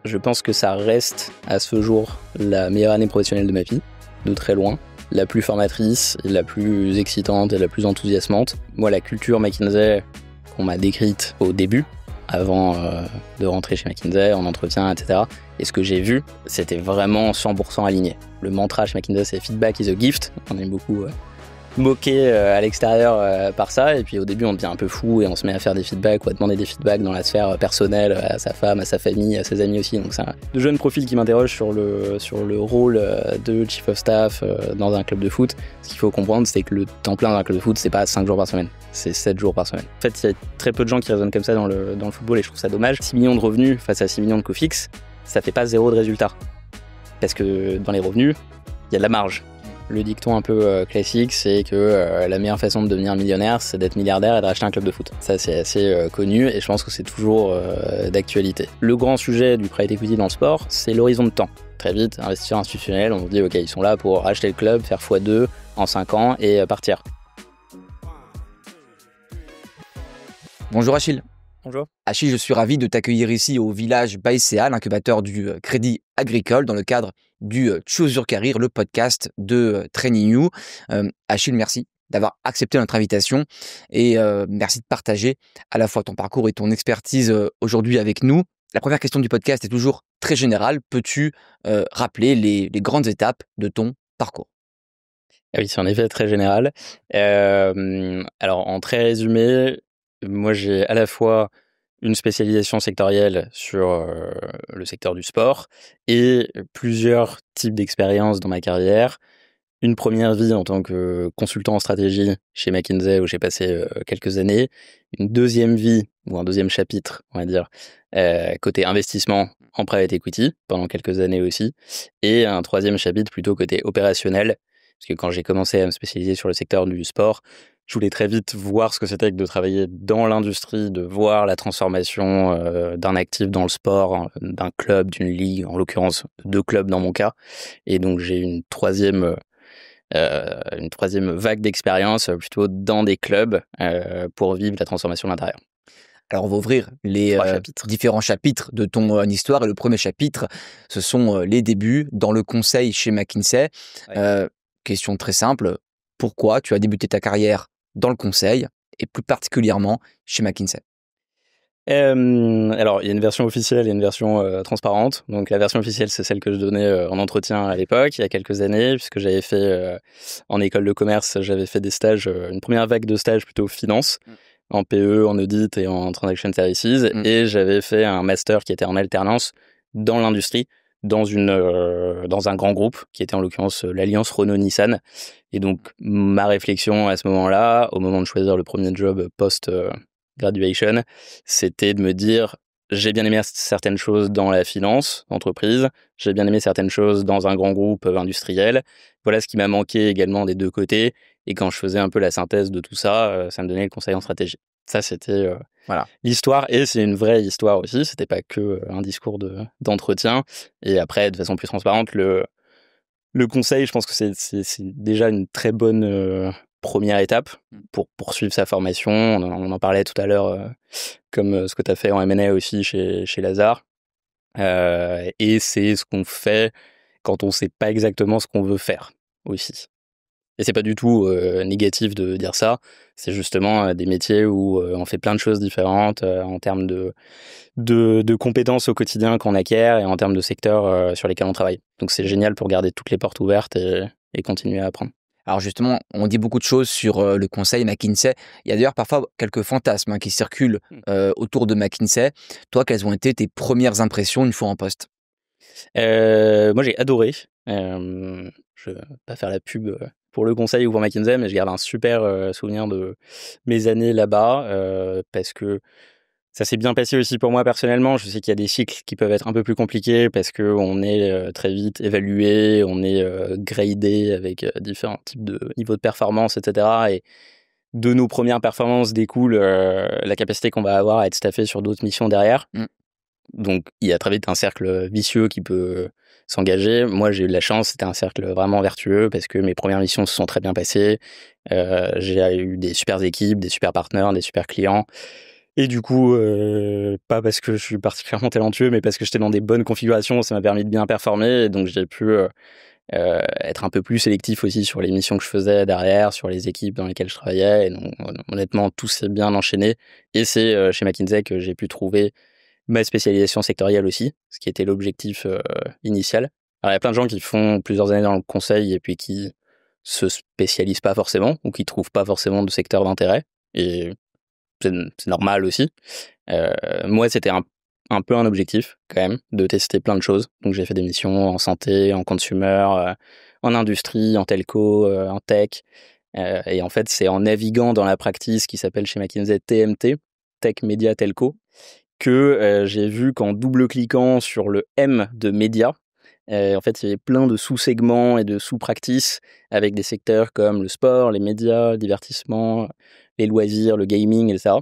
Je pense que ça reste à ce jour la meilleure année professionnelle de ma vie, de très loin. La plus formatrice, la plus excitante et la plus enthousiasmante. Moi, la culture McKinsey qu'on m'a décrite au début, avant de rentrer chez McKinsey, en entretien, etc. Et ce que j'ai vu, c'était vraiment 100% aligné. Le mantra chez McKinsey, c'est « feedback is a gift ». On aime beaucoup moqué à l'extérieur par ça, et puis au début on devient un peu fou et on se met à faire des feedbacks ou à demander des feedbacks dans la sphère personnelle à sa femme, à sa famille, à ses amis aussi. Donc c'est de jeunes profils qui m'interrogent sur le rôle de chief of staff dans un club de foot. Ce qu'il faut comprendre, c'est que le temps plein dans un club de foot, c'est pas 5 jours par semaine, c'est 7 jours par semaine. En fait, il y a très peu de gens qui raisonnent comme ça dans le football et je trouve ça dommage. 6 millions de revenus face à 6 millions de coûts fixes, ça fait pas 0 de résultat. Parce que dans les revenus, il y a de la marge. Le dicton un peu classique, c'est que la meilleure façon de devenir millionnaire, c'est d'être milliardaire et de racheter un club de foot. Ça, c'est assez connu et je pense que c'est toujours d'actualité. Le grand sujet du private equity dans le sport, c'est l'horizon de temps. Très vite, investisseurs institutionnels, on se dit, OK, ils sont là pour racheter le club, faire x2 en 5 ans et partir. Bonjour Achille. Bonjour. Achille, je suis ravi de t'accueillir ici au village Baïséa, l'incubateur du Crédit Agricole, dans le cadre du Choose Your Career, le podcast de Training You. Achille, merci d'avoir accepté notre invitation et merci de partager à la fois ton parcours et ton expertise aujourd'hui avec nous. La première question du podcast est toujours très générale. Peux-tu rappeler les grandes étapes de ton parcours ? Oui, c'est en effet très général. Alors, en très résumé, moi, j'ai à la fois une spécialisation sectorielle sur le secteur du sport et plusieurs types d'expériences dans ma carrière. Une première vie en tant que consultant en stratégie chez McKinsey où j'ai passé quelques années. Une deuxième vie, ou un deuxième chapitre, on va dire, côté investissement en private equity pendant quelques années aussi. Et un troisième chapitre plutôt côté opérationnel. Parce que quand j'ai commencé à me spécialiser sur le secteur du sport, je voulais très vite voir ce que c'était que de travailler dans l'industrie, de voir la transformation d'un actif dans le sport, d'un club, d'une ligue, en l'occurrence 2 clubs dans mon cas. Et donc j'ai une troisième vague d'expérience plutôt dans des clubs pour vivre la transformation de l'intérieur. Alors, on va ouvrir les différents chapitres de ton histoire. Et le premier chapitre, ce sont les débuts dans le conseil chez McKinsey. Ouais. Question très simple, pourquoi tu as débuté ta carrière dans le conseil et plus particulièrement chez McKinsey ? Alors, il y a une version officielle et une version transparente. Donc, la version officielle, c'est celle que je donnais en entretien à l'époque, il y a quelques années, puisque j'avais fait, en école de commerce, j'avais fait des stages, une première vague de stages plutôt finance, en PE, en audit et en transaction services, et j'avais fait un master qui était en alternance dans l'industrie, dans un grand groupe, qui était en l'occurrence l'Alliance Renault-Nissan. Et donc, ma réflexion à ce moment-là, au moment de choisir le premier job post-graduation, c'était de me dire, j'ai bien aimé certaines choses dans la finance d'entreprise, j'ai bien aimé certaines choses dans un grand groupe industriel. Voilà ce qui m'a manqué également des deux côtés. Et quand je faisais un peu la synthèse de tout ça, ça me donnait le conseil en stratégie. Ça, c'était l'histoire, et c'est une vraie histoire aussi. C'était pas que un discours d'entretien. Et après, de façon plus transparente, le conseil, je pense que c'est déjà une très bonne première étape pour poursuivre sa formation. On en parlait tout à l'heure, comme ce que tu as fait en M&A aussi chez Lazare. Et c'est ce qu'on fait quand on sait pas exactement ce qu'on veut faire aussi. Et c'est pas du tout négatif de dire ça, c'est justement des métiers où on fait plein de choses différentes en termes de compétences au quotidien qu'on acquiert et en termes de secteurs sur lesquels on travaille. Donc c'est génial pour garder toutes les portes ouvertes et continuer à apprendre. Alors justement, on dit beaucoup de choses sur le conseil McKinsey. Il y a d'ailleurs parfois quelques fantasmes qui circulent autour de McKinsey. Toi, quelles ont été tes premières impressions une fois en poste ? Moi, j'ai adoré. Je vais pas faire la pub pour le conseil ou pour McKinsey, mais je garde un super souvenir de mes années là-bas parce que ça s'est bien passé aussi pour moi personnellement. Je sais qu'il y a des cycles qui peuvent être un peu plus compliqués parce qu'on est très vite évalué, on est gradé avec différents types de niveaux de performance, etc. Et de nos premières performances découle la capacité qu'on va avoir à être staffé sur d'autres missions derrière. Donc, il y a très vite un cercle vicieux qui peut s'engager. Moi, j'ai eu de la chance, c'était un cercle vraiment vertueux parce que mes premières missions se sont très bien passées. J'ai eu des super équipes, des super partenaires, des super clients. Et du coup, pas parce que je suis particulièrement talentueux, mais parce que j'étais dans des bonnes configurations, ça m'a permis de bien performer. Et donc, j'ai pu être un peu plus sélectif aussi sur les missions que je faisais derrière, sur les équipes dans lesquelles je travaillais. Et donc, honnêtement, tout s'est bien enchaîné. Et c'est chez McKinsey que j'ai pu trouver ma spécialisation sectorielle aussi, ce qui était l'objectif initial. Alors, il y a plein de gens qui font plusieurs années dans le conseil et puis qui se spécialisent pas forcément ou qui trouvent pas forcément de secteur d'intérêt. Et c'est normal aussi. Moi, c'était un peu un objectif quand même de tester plein de choses. Donc, j'ai fait des missions en santé, en consumer, en industrie, en telco, en tech. Et en fait, c'est en naviguant dans la practice qui s'appelle chez McKinsey TMT, Tech Media Telco, que j'ai vu qu'en double-cliquant sur le M de média, en fait, il y avait plein de sous-segments et de sous-practices avec des secteurs comme le sport, les médias, le divertissement, les loisirs, le gaming, etc.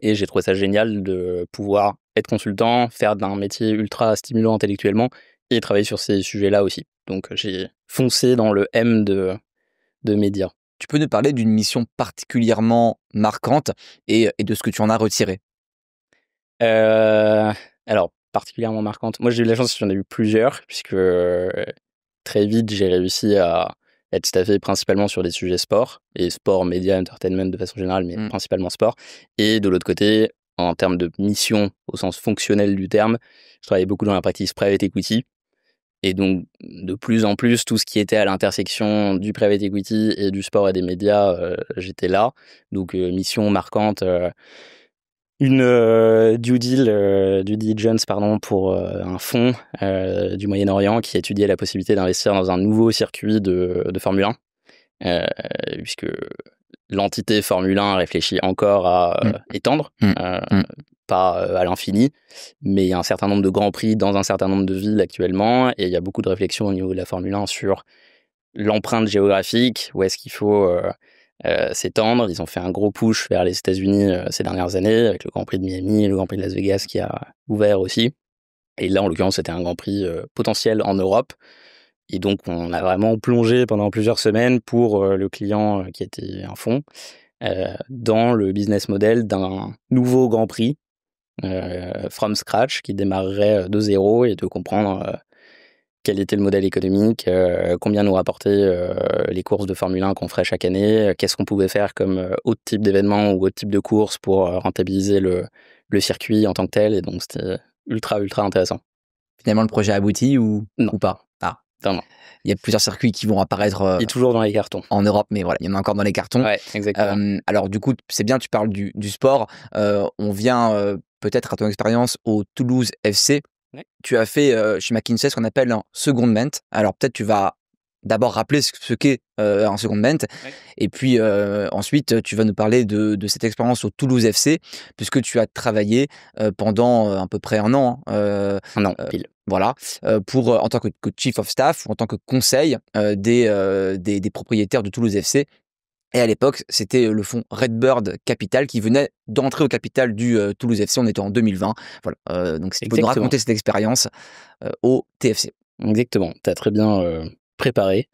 Et j'ai trouvé ça génial de pouvoir être consultant, faire d'un métier ultra stimulant intellectuellement et travailler sur ces sujets-là aussi. Donc, j'ai foncé dans le M de médias. Tu peux nous parler d'une mission particulièrement marquante et de ce que tu en as retiré? Alors, particulièrement marquante. Moi, j'ai eu de la chance, j'en ai eu plusieurs, puisque très vite, j'ai réussi à être staffé principalement sur des sujets sport, et sport, média, entertainment de façon générale, mais principalement sport. Et de l'autre côté, en termes de mission, au sens fonctionnel du terme, je travaillais beaucoup dans la practice private equity. Et donc, de plus en plus, tout ce qui était à l'intersection du private equity et du sport et des médias, j'étais là. Donc, mission marquante, une due diligence pardon, pour un fonds du Moyen-Orient qui étudiait la possibilité d'investir dans un nouveau circuit de Formule 1, puisque l'entité Formule 1 réfléchit encore à étendre, pas à l'infini, mais il y a un certain nombre de grands prix dans un certain nombre de villes actuellement, et il y a beaucoup de réflexions au niveau de la Formule 1 sur l'empreinte géographique, où est-ce qu'il faut s'étendre. Ils ont fait un gros push vers les États-Unis ces dernières années, avec le Grand Prix de Miami, le Grand Prix de Las Vegas qui a ouvert aussi. Et là, en l'occurrence, c'était un Grand Prix potentiel en Europe. Et donc, on a vraiment plongé pendant plusieurs semaines pour le client qui était un fonds dans le business model d'un nouveau Grand Prix from scratch qui démarrerait de zéro, et de comprendre quel était le modèle économique, combien nous rapportaient les courses de Formule 1 qu'on ferait chaque année, qu'est-ce qu'on pouvait faire comme autre type d'événement ou autre type de course pour rentabiliser le circuit en tant que tel. Et donc, c'était ultra, ultra intéressant. Finalement, le projet aboutit ou pas? Ah, Vraiment. il y a plusieurs circuits qui vont apparaître Il est toujours dans les cartons. en Europe, mais voilà, il y en a encore dans les cartons. Ouais, exactement. Alors du coup, c'est bien, tu parles du sport. On vient peut-être à ton expérience au Toulouse FC. Ouais. Tu as fait chez McKinsey ce qu'on appelle un secondment. Alors peut-être tu vas d'abord rappeler ce qu'est un secondment, et puis ensuite tu vas nous parler de cette expérience au Toulouse FC, puisque tu as travaillé pendant à peu près un an. Un an, pile. Voilà, pour en tant que chief of staff ou en tant que conseil des propriétaires de Toulouse FC. Et à l'époque, c'était le fonds Redbird Capital qui venait d'entrer au capital du Toulouse FC. On était en 2020. Voilà. Donc, si tu peux nous raconter cette expérience au TFC. Exactement. Tu as très bien préparé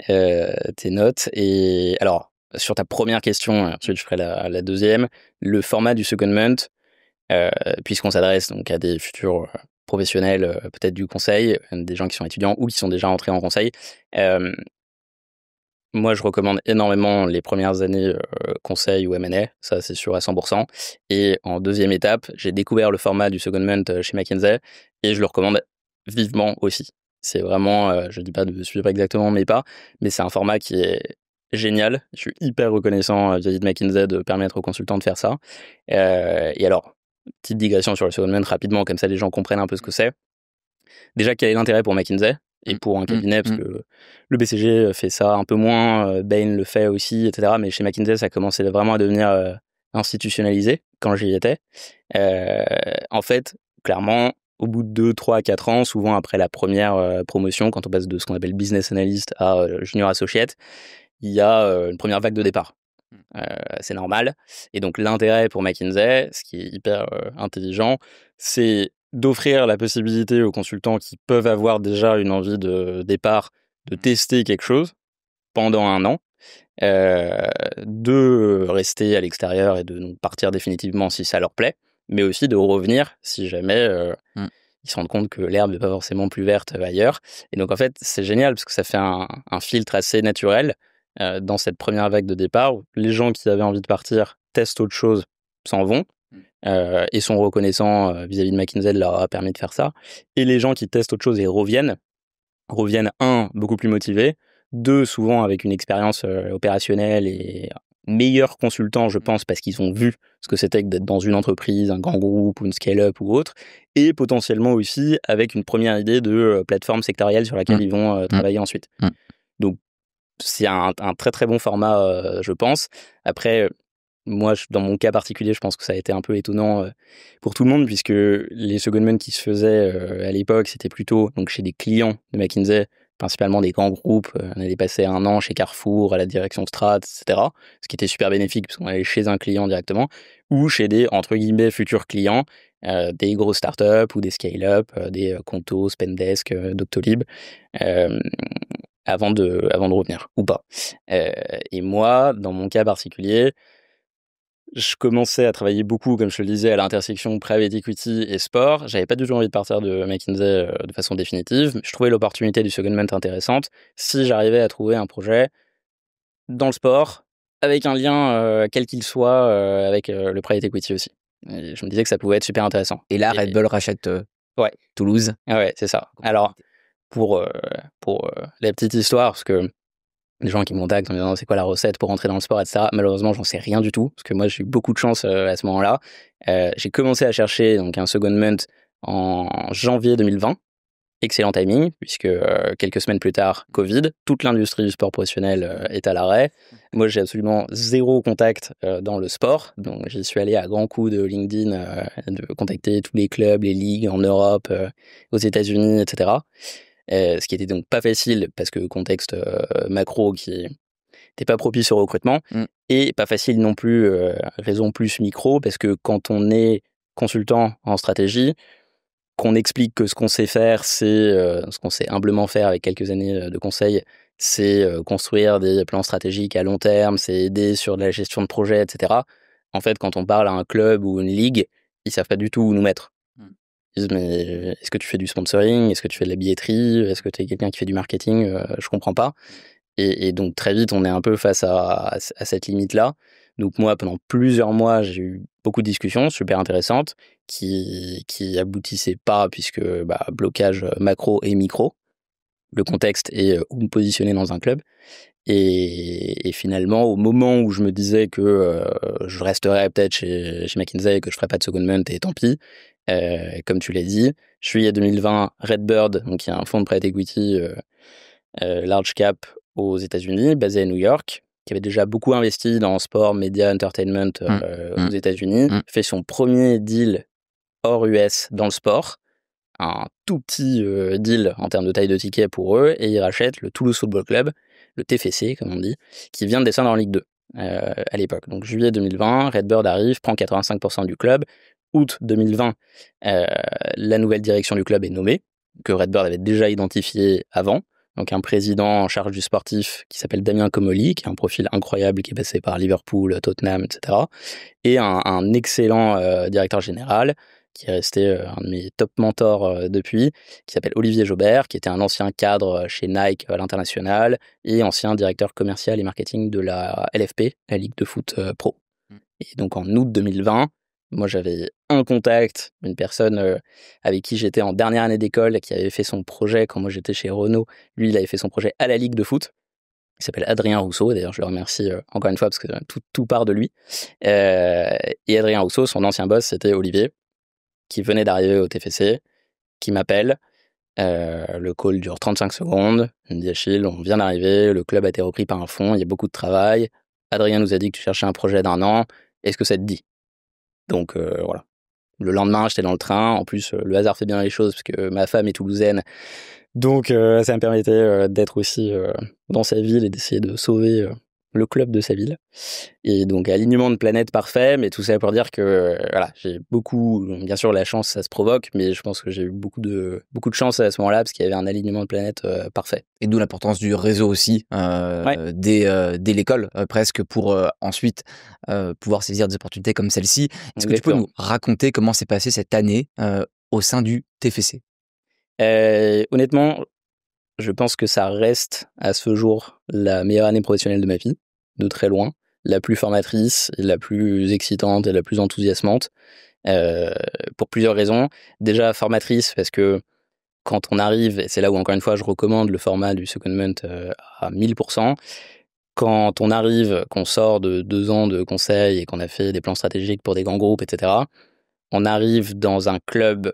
tes notes. Et alors, sur ta première question, ensuite je ferai la deuxième, le format du secondment, puisqu'on s'adresse donc à des futurs professionnels, peut-être du conseil, des gens qui sont étudiants ou qui sont déjà entrés en conseil. Moi, je recommande énormément les premières années conseil ou M&A, ça c'est sûr à 100%. Et en deuxième étape, j'ai découvert le format du secondment chez McKinsey et je le recommande vivement aussi. C'est vraiment, je dis pas de suivre exactement mes pas, mais c'est un format qui est génial. Je suis hyper reconnaissant vis-à-vis de McKinsey de permettre aux consultants de faire ça. Et alors, petite digression sur le secondment rapidement, comme ça les gens comprennent un peu ce que c'est. Déjà, quel est l'intérêt pour McKinsey et pour un cabinet, parce que le BCG fait ça un peu moins, Bain le fait aussi, etc. Mais chez McKinsey, ça commençait vraiment à devenir institutionnalisé quand j'y étais. En fait, clairement, au bout de 2, 3, 4 ans, souvent après la première promotion, quand on passe de ce qu'on appelle business analyst à junior associate, il y a une première vague de départ. C'est normal. Et donc, l'intérêt pour McKinsey, ce qui est hyper intelligent, c'est d'offrir la possibilité aux consultants qui peuvent avoir déjà une envie de départ de tester quelque chose pendant un an, de rester à l'extérieur et de donc, partir définitivement si ça leur plaît, mais aussi de revenir si jamais ils se rendent compte que l'herbe n'est pas forcément plus verte ailleurs. Et donc en fait, c'est génial parce que ça fait un filtre assez naturel dans cette première vague de départ où les gens qui avaient envie de partir testent autre chose, s'en vont. Et sont reconnaissants vis-à-vis de McKinsey de leur avoir permis de faire ça. Et les gens qui testent autre chose et reviennent, beaucoup plus motivés, deux, souvent avec une expérience opérationnelle et meilleurs consultants, je pense, parce qu'ils ont vu ce que c'était que d'être dans une entreprise, un grand groupe ou une scale-up ou autre, et potentiellement aussi avec une première idée de plateforme sectorielle sur laquelle ils vont travailler ensuite. Donc, c'est un très très bon format, je pense. Après, moi, dans mon cas particulier, je pense que ça a été un peu étonnant pour tout le monde, puisque les secondments qui se faisaient à l'époque, c'était plutôt donc, chez des clients de McKinsey, principalement des grands groupes. On allait passer 1 an chez Carrefour, à la direction Strat, etc. Ce qui était super bénéfique, parce qu'on allait chez un client directement, ou chez des, entre guillemets, futurs clients, des grosses startups ou des scale-up, des Conto, Spendesk, Doctolib, avant de revenir, ou pas. Et moi, dans mon cas particulier, je commençais à travailler beaucoup, comme je te le disais, à l'intersection private equity et sport. J'avais pas du tout envie de partir de McKinsey de façon définitive, mais je trouvais l'opportunité du secondment intéressante si j'arrivais à trouver un projet dans le sport, avec un lien, quel qu'il soit, avec le private equity aussi. Et je me disais que ça pouvait être super intéressant. Et là, Red Bull rachète Toulouse. Ouais, c'est ça. Alors, pour la petite histoire, parce que les gens qui me contactent en me disant c'est quoi la recette pour rentrer dans le sport, etc. Malheureusement, j'en sais rien du tout, parce que moi, j'ai eu beaucoup de chance à ce moment-là. J'ai commencé à chercher donc, un secondment en janvier 2020. Excellent timing, puisque quelques semaines plus tard, Covid, toute l'industrie du sport professionnel est à l'arrêt. Moi, j'ai absolument zéro contact dans le sport, donc j'y suis allé à grands coups de LinkedIn, de contacter tous les clubs, les ligues en Europe, aux États-Unis, etc. Ce qui était donc pas facile parce que contexte macro qui n'était pas propice au recrutement et pas facile non plus raison plus micro parce que quand on est consultant en stratégie, qu'on explique que ce qu'on sait faire, c'est ce qu'on sait humblement faire avec quelques années de conseil, c'est construire des plans stratégiques à long terme, c'est aider sur de la gestion de projet, etc. En fait, quand on parle à un club ou une ligue, ils savent pas du tout où nous mettre. Ils disent, mais est-ce que tu fais du sponsoring? Est-ce que tu fais de la billetterie? Est-ce que tu es quelqu'un qui fait du marketing? Je comprends pas. Et donc, très vite, on est un peu face à cette limite-là. Donc, moi, pendant plusieurs mois, j'ai eu beaucoup de discussions super intéressantes qui aboutissaient pas puisque blocage macro et micro. Le contexte est où me positionner dans un club. Et finalement, au moment où je me disais que je resterais peut-être chez McKinsey et que je ferais pas de secondment et tant pis, comme tu l'as dit, juillet 2020, Redbird, donc il y a un fonds de private equity large cap aux États-Unis, basé à New York, qui avait déjà beaucoup investi dans sport, média, entertainment aux États-Unis, fait son premier deal hors US dans le sport, un tout petit deal en termes de taille de ticket pour eux, et ils rachètent le Toulouse Football Club, le TFC comme on dit, qui vient de descendre en Ligue 2 à l'époque. Donc juillet 2020, Redbird arrive, prend 85% du club. Août 2020, la nouvelle direction du club est nommée, que Redbird avait déjà identifié avant. Donc un président en charge du sportif qui s'appelle Damien Comolli, qui a un profil incroyable, qui est passé par Liverpool, Tottenham, etc. Et un excellent directeur général, qui est resté un de mes top mentors depuis, qui s'appelle Olivier Jobert, qui était un ancien cadre chez Nike à l'international et ancien directeur commercial et marketing de la LFP, la Ligue de foot pro. Et donc en août 2020, moi j'avais un contact, une personne avec qui j'étais en dernière année d'école, qui avait fait son projet quand moi j'étais chez Renault. Lui, il avait fait son projet à la Ligue de foot. Il s'appelle Adrien Rousseau, et d'ailleurs je le remercie encore une fois parce que tout part de lui. Et Adrien Rousseau, son ancien boss, c'était Olivier, qui venait d'arriver au TFC, qui m'appelle. Le call dure 35 secondes. Il me dit Achille, on vient d'arriver, le club a été repris par un fonds, il y a beaucoup de travail. Adrien nous a dit que tu cherchais un projet d'1 an, est-ce que ça te dit? Donc voilà. Le lendemain, j'étais dans le train. En plus, le hasard fait bien les choses parce que ma femme est toulousaine. Donc ça me permettait d'être aussi dans sa ville et d'essayer de sauver le club de sa ville. Et donc, alignement de planètes parfait, mais tout ça pour dire que voilà, j'ai beaucoup, bien sûr, la chance, ça se provoque, mais je pense que j'ai eu beaucoup de chance à ce moment-là parce qu'il y avait un alignement de planètes parfait. Et d'où l'importance du réseau aussi, Ouais, dès l'école, presque pour ensuite pouvoir saisir des opportunités comme celle-ci. Est-ce que tu peux exactement. nous raconter comment s'est passée cette année au sein du TFC? Honnêtement, je pense que ça reste à ce jour la meilleure année professionnelle de ma vie, de très loin, la plus formatrice, la plus excitante et la plus enthousiasmante, euh, pour plusieurs raisons. Déjà formatrice parce que quand on arrive, et c'est là où encore une fois je recommande le format du secondment à 1000%, quand on arrive, qu'on sort de 2 ans de conseil et qu'on a fait des plans stratégiques pour des grands groupes, etc., on arrive dans un club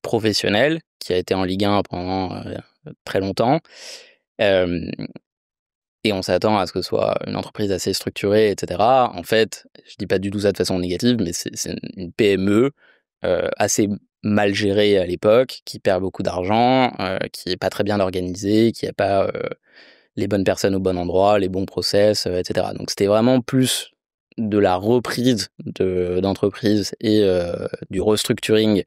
professionnel qui a été en Ligue 1 pendant très longtemps. Euh, et on s'attend à ce que ce soit une entreprise assez structurée, etc. En fait, je dis pas du tout ça de façon négative, mais c'est une PME assez mal gérée à l'époque, qui perd beaucoup d'argent, qui est pas très bien organisée, qui a pas les bonnes personnes au bon endroit, les bons process, etc. Donc c'était vraiment plus de la reprise d'entreprise et du restructuring,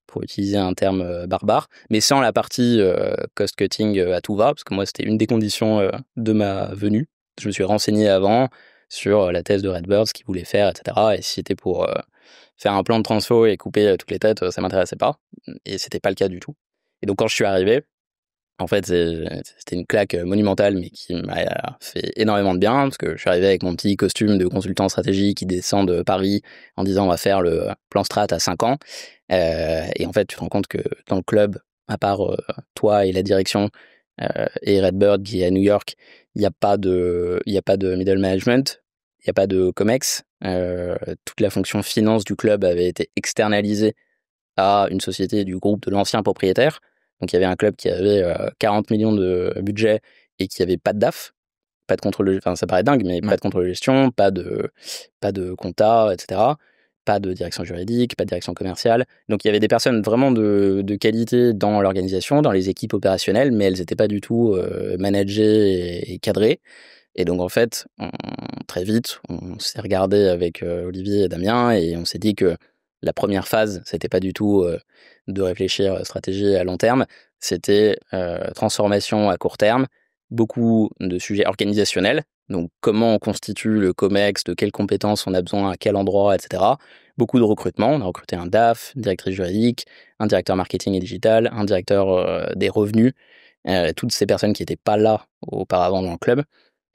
pour utiliser un terme barbare, mais sans la partie cost-cutting à tout va, parce que moi, c'était une des conditions de ma venue. Je me suis renseigné avant sur la thèse de Redbird, ce qu'ils voulaient faire, etc. Et si c'était pour faire un plan de transfo et couper toutes les têtes, ça m'intéressait pas. Et c'était pas le cas du tout. Et donc, quand je suis arrivé, en fait, c'était une claque monumentale, mais qui m'a fait énormément de bien, parce que je suis arrivé avec mon petit costume de consultant stratégique qui descend de Paris en disant on va faire le plan strat à 5 ans. Et en fait, tu te rends compte que dans le club, à part toi et la direction et Redbird qui est à New York, il y a pas de middle management, il n'y a pas de COMEX. Toute la fonction finance du club avait été externalisée à une société du groupe de l'ancien propriétaire. Donc il y avait un club qui avait 40 millions de budget et qui avait pas de DAF, pas de contrôle, enfin ça paraît dingue, mais Ouais. pas de contrôle de gestion, pas de compta, etc. Pas de direction juridique, pas de direction commerciale. Donc il y avait des personnes vraiment de qualité dans l'organisation, dans les équipes opérationnelles, mais elles n'étaient pas du tout managées et cadrées. Et donc en fait, très vite, on s'est regardé avec Olivier et Damien et on s'est dit que la première phase, c'était pas du tout de réfléchir stratégie à long terme, c'était transformation à court terme, beaucoup de sujets organisationnels, donc comment on constitue le COMEX, de quelles compétences on a besoin, à quel endroit, etc. Beaucoup de recrutement, on a recruté un DAF, une directrice juridique, un directeur marketing et digital, un directeur des revenus, toutes ces personnes qui n'étaient pas là auparavant dans le club.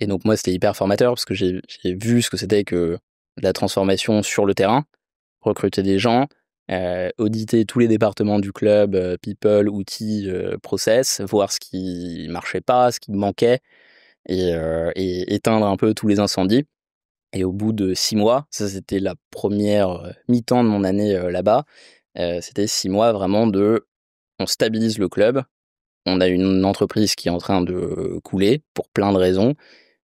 Et donc moi, c'était hyper formateur parce que j'ai vu ce que c'était que la transformation sur le terrain, recruter des gens, auditer tous les départements du club, people, outils, process, voir ce qui marchait pas, ce qui manquait, et éteindre un peu tous les incendies. Et au bout de 6 mois, ça c'était la première mi-temps de mon année là-bas, c'était 6 mois vraiment on stabilise le club, on a une entreprise qui est en train de couler pour plein de raisons,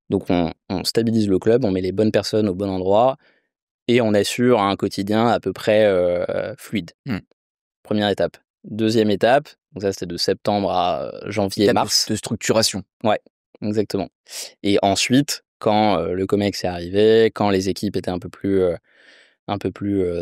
donc on stabilise le club, on met les bonnes personnes au bon endroit et on assure un quotidien à peu près fluide. Première étape. Deuxième étape, donc ça c'était de septembre à janvier, Étape mars. de structuration. Ouais, exactement. Et ensuite, quand le COMEX est arrivé, quand les équipes étaient un peu plus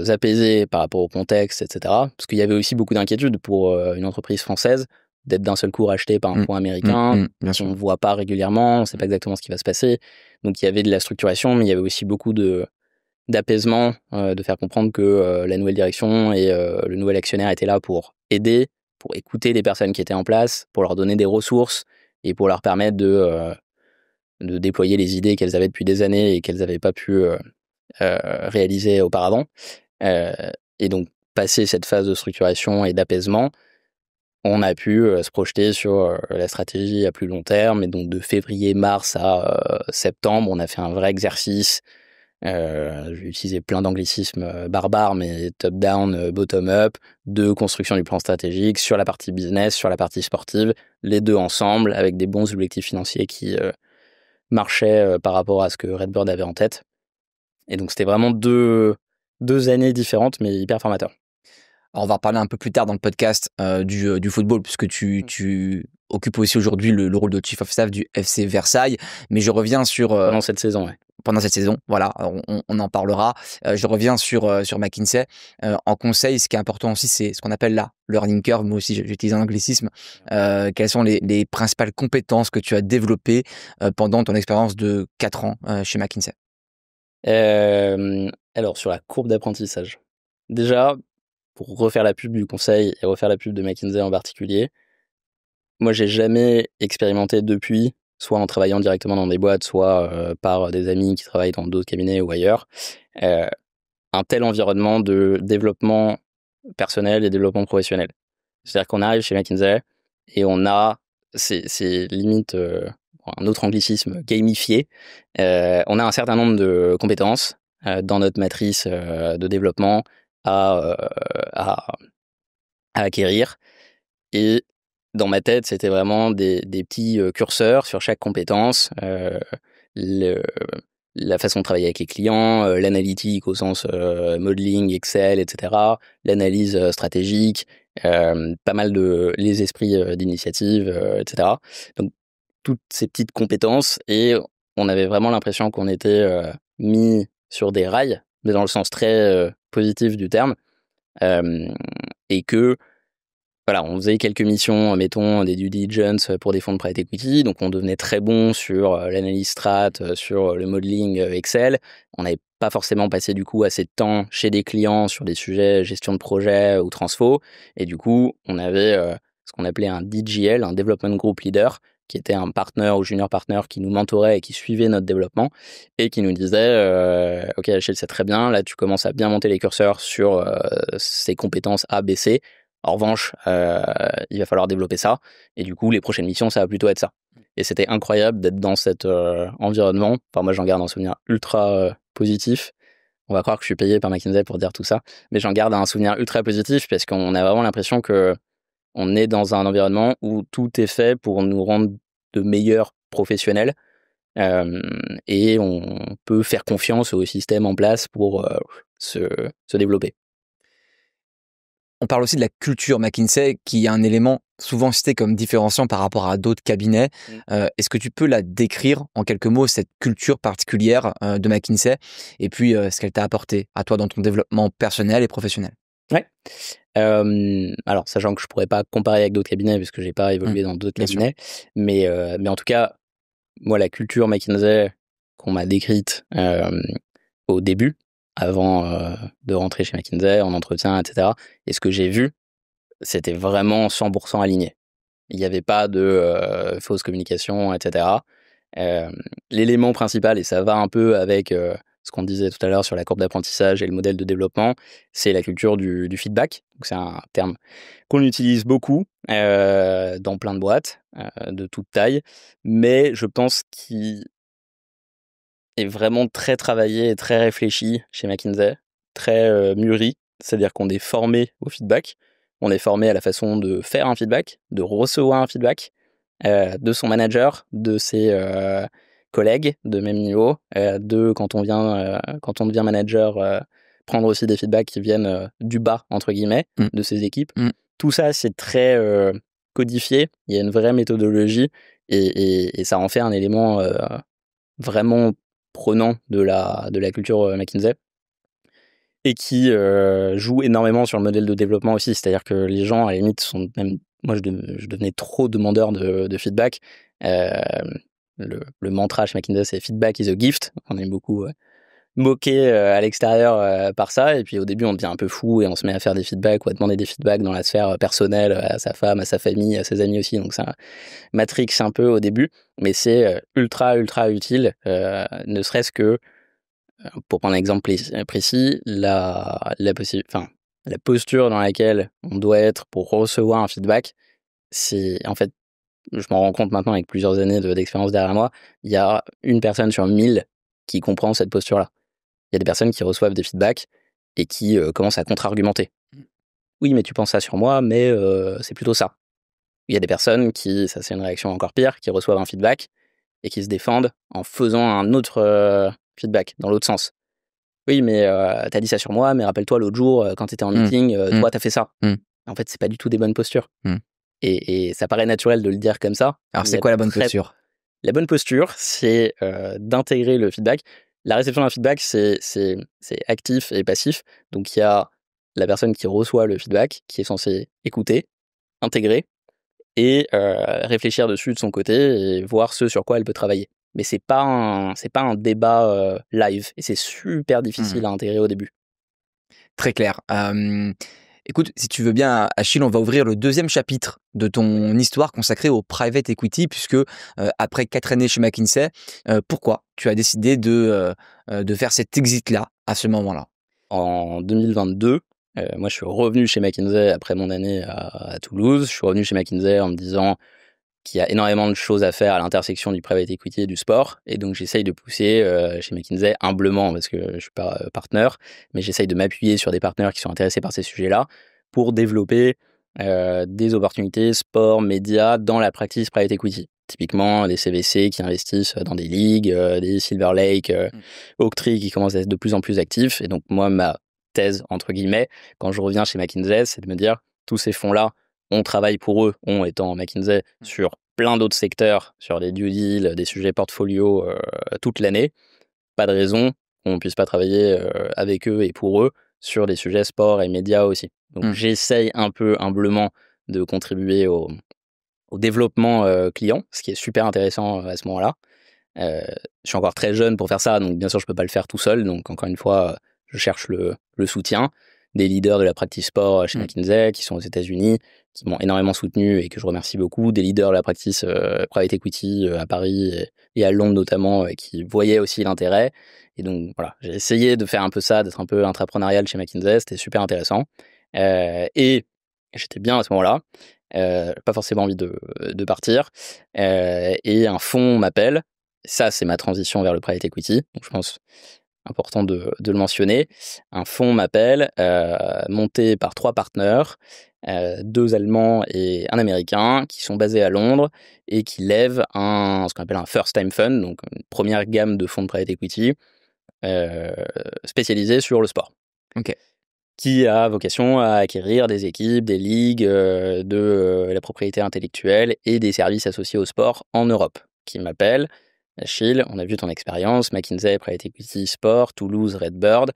apaisées par rapport au contexte, etc. Parce qu'il y avait aussi beaucoup d'inquiétudes pour une entreprise française d'être d'un seul coup rachetée par un fonds américain Bien qu'on sûr. ne voit pas régulièrement, on ne sait pas exactement ce qui va se passer. Donc il y avait de la structuration, mais il y avait aussi beaucoup d'apaisement, de faire comprendre que la nouvelle direction et le nouvel actionnaire étaient là pour aider, pour écouter les personnes qui étaient en place, pour leur donner des ressources et pour leur permettre de déployer les idées qu'elles avaient depuis des années et qu'elles n'avaient pas pu réaliser auparavant. Et donc, passer cette phase de structuration et d'apaisement, on a pu se projeter sur la stratégie à plus long terme. Et donc, de février-mars à septembre, on a fait un vrai exercice. Je vais utiliser plein d'anglicismes barbares, mais top-down, bottom-up, de construction du plan stratégique sur la partie business, sur la partie sportive, les deux ensemble, avec des bons objectifs financiers qui marchaient par rapport à ce que Redbird avait en tête. Et donc, c'était vraiment deux années différentes, mais hyper formateurs. Alors, on va reparler un peu plus tard dans le podcast du football, puisque tu occupe aussi aujourd'hui le rôle de Chief of Staff du FC Versailles. Mais je reviens sur... pendant cette saison, ouais. Pendant cette saison, voilà, on en parlera. Je reviens sur McKinsey. En conseil, ce qui est important aussi, c'est ce qu'on appelle la learning curve. Moi aussi, j'utilise un anglicisme. Quelles sont les principales compétences que tu as développées pendant ton expérience de 4 ans chez McKinsey? Alors, sur la courbe d'apprentissage. Déjà, pour refaire la pub du conseil et refaire la pub de McKinsey en particulier, moi, j'ai jamais expérimenté depuis, soit en travaillant directement dans des boîtes, soit par des amis qui travaillent dans d'autres cabinets ou ailleurs, un tel environnement de développement personnel et développement professionnel. C'est-à-dire qu'on arrive chez McKinsey et on a, c'est limite un autre anglicisme, gamifié. On a un certain nombre de compétences dans notre matrice de développement à acquérir. Et dans ma tête, c'était vraiment des petits curseurs sur chaque compétence, la façon de travailler avec les clients, l'analytique au sens modeling, Excel, etc., l'analyse stratégique, pas mal de les esprits d'initiative, etc. Donc toutes ces petites compétences, et on avait vraiment l'impression qu'on était mis sur des rails, mais dans le sens très positif du terme, et que voilà, on faisait quelques missions, mettons des due diligence pour des fonds de private equity, donc on devenait très bon sur l'analyse strat, sur le modeling Excel. On n'avait pas forcément passé du coup assez de temps chez des clients sur des sujets gestion de projet ou transfo, et du coup on avait ce qu'on appelait un DGL, un Development Group Leader, qui était un partenaire ou junior partner qui nous mentorait et qui suivait notre développement et qui nous disait ok Achille, c'est très bien, là tu commences à bien monter les curseurs sur ces compétences A, B, C. En revanche, il va falloir développer ça. Et du coup, les prochaines missions, ça va plutôt être ça. Et c'était incroyable d'être dans cet environnement. Enfin, moi, j'en garde un souvenir ultra positif. On va croire que je suis payé par McKinsey pour dire tout ça. Mais j'en garde un souvenir ultra positif parce qu'on a vraiment l'impression que on est dans un environnement où tout est fait pour nous rendre de meilleurs professionnels. Et on peut faire confiance au système en place pour se développer. On parle aussi de la culture McKinsey, qui est un élément souvent cité comme différenciant par rapport à d'autres cabinets. Est-ce que tu peux la décrire en quelques mots, cette culture particulière de McKinsey, et puis ce qu'elle t'a apporté à toi dans ton développement personnel et professionnel? Ouais. Alors, sachant que je pourrais pas comparer avec d'autres cabinets, puisque j'ai pas évolué dans d'autres cabinets, mais en tout cas, moi, la culture McKinsey qu'on m'a décrite au début, avant de rentrer chez McKinsey, en entretien, etc., et ce que j'ai vu, c'était vraiment 100% aligné. Il n'y avait pas de fausse communication, etc. L'élément principal, et ça va un peu avec ce qu'on disait tout à l'heure sur la courbe d'apprentissage et le modèle de développement, c'est la culture du feedback. Donc c'est un terme qu'on utilise beaucoup dans plein de boîtes de toute taille, mais je pense qu'il est vraiment très travaillé et très réfléchi chez McKinsey, très mûri, c'est-à-dire qu'on est formé au feedback, on est formé à la façon de faire un feedback, de recevoir un feedback, de son manager, de ses collègues de même niveau, de quand on devient manager, prendre aussi des feedbacks qui viennent du bas, entre guillemets, de ses équipes. Tout ça, c'est très codifié, il y a une vraie méthodologie, et ça en fait un élément vraiment prenant de la culture McKinsey, et qui joue énormément sur le modèle de développement aussi. C'est-à-dire que les gens, à la limite, sont même... Moi, je devenais trop demandeur de feedback. Le mantra chez McKinsey, c'est « feedback is a gift ». On aime beaucoup moquer à l'extérieur par ça. Et puis, au début, on devient un peu fou et on se met à faire des feedbacks ou à demander des feedbacks dans la sphère personnelle, à sa femme, à sa famille, à ses amis aussi. Donc, ça matrix un peu au début. Mais c'est ultra, ultra utile, ne serait-ce que, pour prendre un exemple précis, la posture dans laquelle on doit être pour recevoir un feedback, c'est en fait, je m'en rends compte maintenant avec plusieurs années d'expérience derrière moi, il y a une personne sur 1000 qui comprend cette posture-là. Il y a des personnes qui reçoivent des feedbacks et qui commencent à contre-argumenter. Oui, mais tu penses ça sur moi, mais c'est plutôt ça. Il y a des personnes qui, ça c'est une réaction encore pire, qui reçoivent un feedback et qui se défendent en faisant un autre feedback, dans l'autre sens. Oui, mais t'as dit ça sur moi, mais rappelle-toi l'autre jour, quand t'étais en meeting, toi t'as fait ça. En fait, c'est pas du tout des bonnes postures. Et ça paraît naturel de le dire comme ça. Alors, c'est quoi la bonne posture? La bonne posture, c'est d'intégrer le feedback. La réception d'un feedback, c'est actif et passif. Donc, il y a la personne qui reçoit le feedback, qui est censée écouter, intégrer et réfléchir dessus de son côté et voir ce sur quoi elle peut travailler. Mais c'est pas un débat live et c'est super difficile à intégrer au début. Très clair. Écoute, si tu veux bien, Achille, on va ouvrir le 2e chapitre de ton histoire consacrée au private equity, puisque après 4 années chez McKinsey, pourquoi tu as décidé de faire cet exit-là à ce moment-là? En 2022, moi je suis revenu chez McKinsey après mon année à Toulouse. Je suis revenu chez McKinsey en me disant qu'il y a énormément de choses à faire à l'intersection du private equity et du sport. Et donc j'essaye de pousser chez McKinsey humblement, parce que je suis pas partenaire, mais j'essaye de m'appuyer sur des partenaires qui sont intéressés par ces sujets-là pour développer des opportunités sport, médias dans la practice private equity. Typiquement, des CVC qui investissent dans des ligues, des Silver Lake, Oaktree qui commencent à être de plus en plus actifs. Et donc, moi, ma thèse, entre guillemets, quand je reviens chez McKinsey, c'est de me dire, tous ces fonds-là, on travaille pour eux, on étant McKinsey, sur plein d'autres secteurs, sur des due deals, des sujets portfolio toute l'année. Pas de raison qu'on ne puisse pas travailler avec eux et pour eux sur des sujets sport et médias aussi. Donc, j'essaye un peu humblement de contribuer au développement client, ce qui est super intéressant à ce moment-là. Je suis encore très jeune pour faire ça, donc bien sûr, je peux pas le faire tout seul. Donc, encore une fois, je cherche le soutien des leaders de la practice sport chez McKinsey, qui sont aux États-Unis, qui m'ont énormément soutenu et que je remercie beaucoup. Des leaders de la practice private equity à Paris et à Londres notamment, qui voyaient aussi l'intérêt. Et donc, voilà, j'ai essayé de faire un peu ça, d'être un peu intrapreneurial chez McKinsey. C'était super intéressant. Et j'étais bien à ce moment-là. Pas forcément envie de partir. Et un fonds m'appelle. Ça, c'est ma transition vers le private equity. Donc, je pense important de le mentionner. Un fonds m'appelle, monté par 3 partenaires, 2 Allemands et un Américain, qui sont basés à Londres et qui lèvent ce qu'on appelle un first time fund, donc une première gamme de fonds de private equity spécialisés sur le sport. Ok. Qui a vocation à acquérir des équipes, des ligues, de la propriété intellectuelle et des services associés au sport en Europe. Qui m'appelle, Achille, on a vu ton expérience, McKinsey, Private Equity, Sport, Toulouse, Redbird,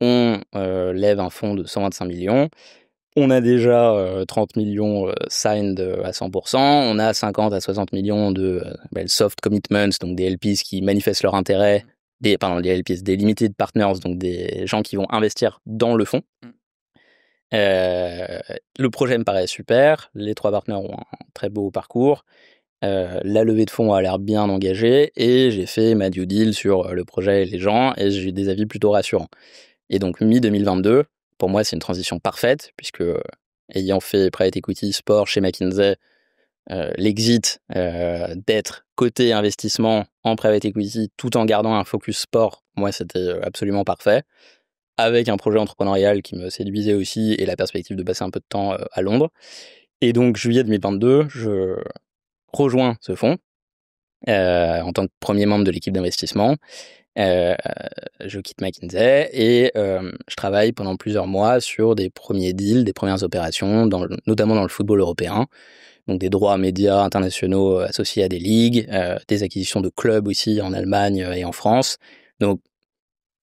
on lève un fonds de 125 millions, on a déjà 30 millions signed à 100%, on a 50 à 60 millions de soft commitments, donc des LPs qui manifestent leur intérêt, des LPs, des limited partners, donc des gens qui vont investir dans le fonds. Le projet me paraît super, les 3 partenaires ont un très beau parcours, la levée de fonds a l'air bien engagée et j'ai fait ma due deal sur le projet et les gens et j'ai eu des avis plutôt rassurants. Et donc mi-2022, pour moi c'est une transition parfaite puisque ayant fait private equity sport chez McKinsey, l'exit d'être côté investissement en private equity tout en gardant un focus sport, moi c'était absolument parfait, avec un projet entrepreneurial qui me séduisait aussi et la perspective de passer un peu de temps à Londres. Et donc juillet 2022, je rejoins ce fonds en tant que premier membre de l'équipe d'investissement. Je quitte McKinsey et je travaille pendant plusieurs mois sur des premiers deals, des premières opérations, notamment dans le football européen. Donc des droits médias internationaux associés à des ligues, des acquisitions de clubs aussi en Allemagne et en France. Donc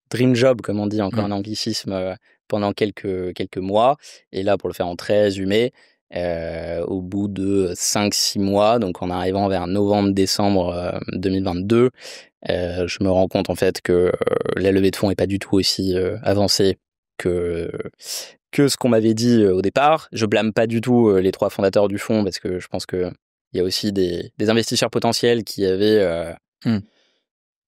dream job, comme on dit, encore un anglicisme, pendant quelques mois. Et là, pour le faire en très résumé, au bout de 5-6 mois, donc en arrivant vers novembre-décembre 2022, je me rends compte en fait que la levée de fonds n'est pas du tout aussi avancée que ce qu'on m'avait dit au départ. Je blâme pas du tout les 3 fondateurs du fonds parce que je pense qu'il y a aussi des investisseurs potentiels qui avaient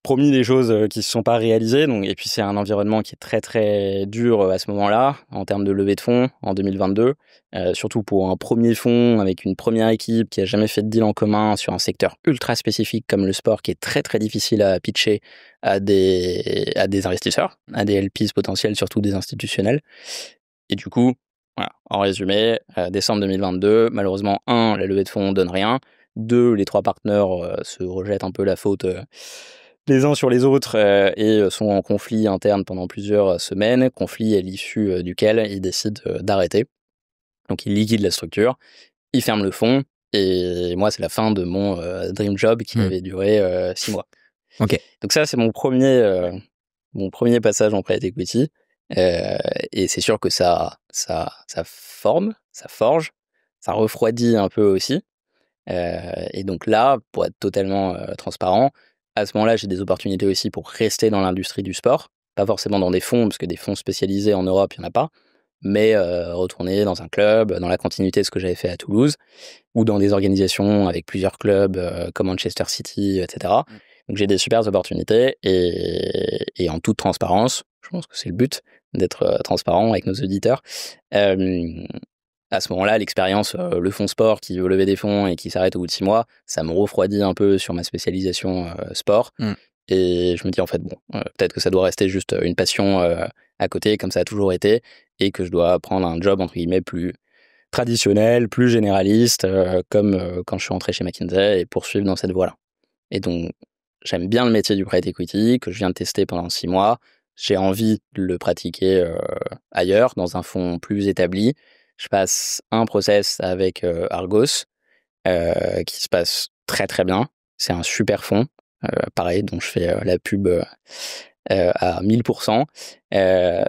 promis des choses qui se sont pas réalisées. Donc, et puis c'est un environnement qui est très très dur à ce moment-là en termes de levée de fonds en 2022, surtout pour un premier fonds avec une première équipe qui a jamais fait de deal en commun sur un secteur ultra spécifique comme le sport, qui est très très difficile à pitcher à des investisseurs, à des LPs potentiels, surtout des institutionnels. Et du coup, voilà, en résumé, décembre 2022, malheureusement, 1, la levée de fonds donne rien. 2, les 3 partenaires se rejettent un peu la faute les uns sur les autres et sont en conflit interne pendant plusieurs semaines, conflit à l'issue duquel ils décident d'arrêter. Donc ils liquident la structure ils ferment le fonds, et moi, c'est la fin de mon dream job qui avait duré 6 mois. Ok. Donc ça, c'est mon premier passage en private equity. Et c'est sûr que ça forme, ça forge, ça refroidit un peu aussi. Et donc là, pour être totalement transparent, à ce moment-là, j'ai des opportunités aussi pour rester dans l'industrie du sport. Pas forcément dans des fonds, parce que des fonds spécialisés en Europe, il n'y en a pas. Mais retourner dans un club, dans la continuité de ce que j'avais fait à Toulouse, ou dans des organisations avec plusieurs clubs comme Manchester City, etc. Donc j'ai des super opportunités, et en toute transparence, je pense que c'est le but, d'être transparent avec nos auditeurs. À ce moment-là, l'expérience, le fonds sport qui veut lever des fonds et qui s'arrête au bout de 6 mois, ça me refroidit un peu sur ma spécialisation sport. Et je me dis, en fait, bon, peut-être que ça doit rester juste une passion à côté, comme ça a toujours été, et que je dois prendre un job, entre guillemets, plus traditionnel, plus généraliste, comme quand je suis rentré chez McKinsey, et poursuivre dans cette voie-là. Et donc, j'aime bien le métier du private equity, que je viens de tester pendant 6 mois. J'ai envie de le pratiquer ailleurs, dans un fonds plus établi. Je passe un process avec Argos, qui se passe très très bien. C'est un super fonds, pareil, dont je fais la pub à 1000%.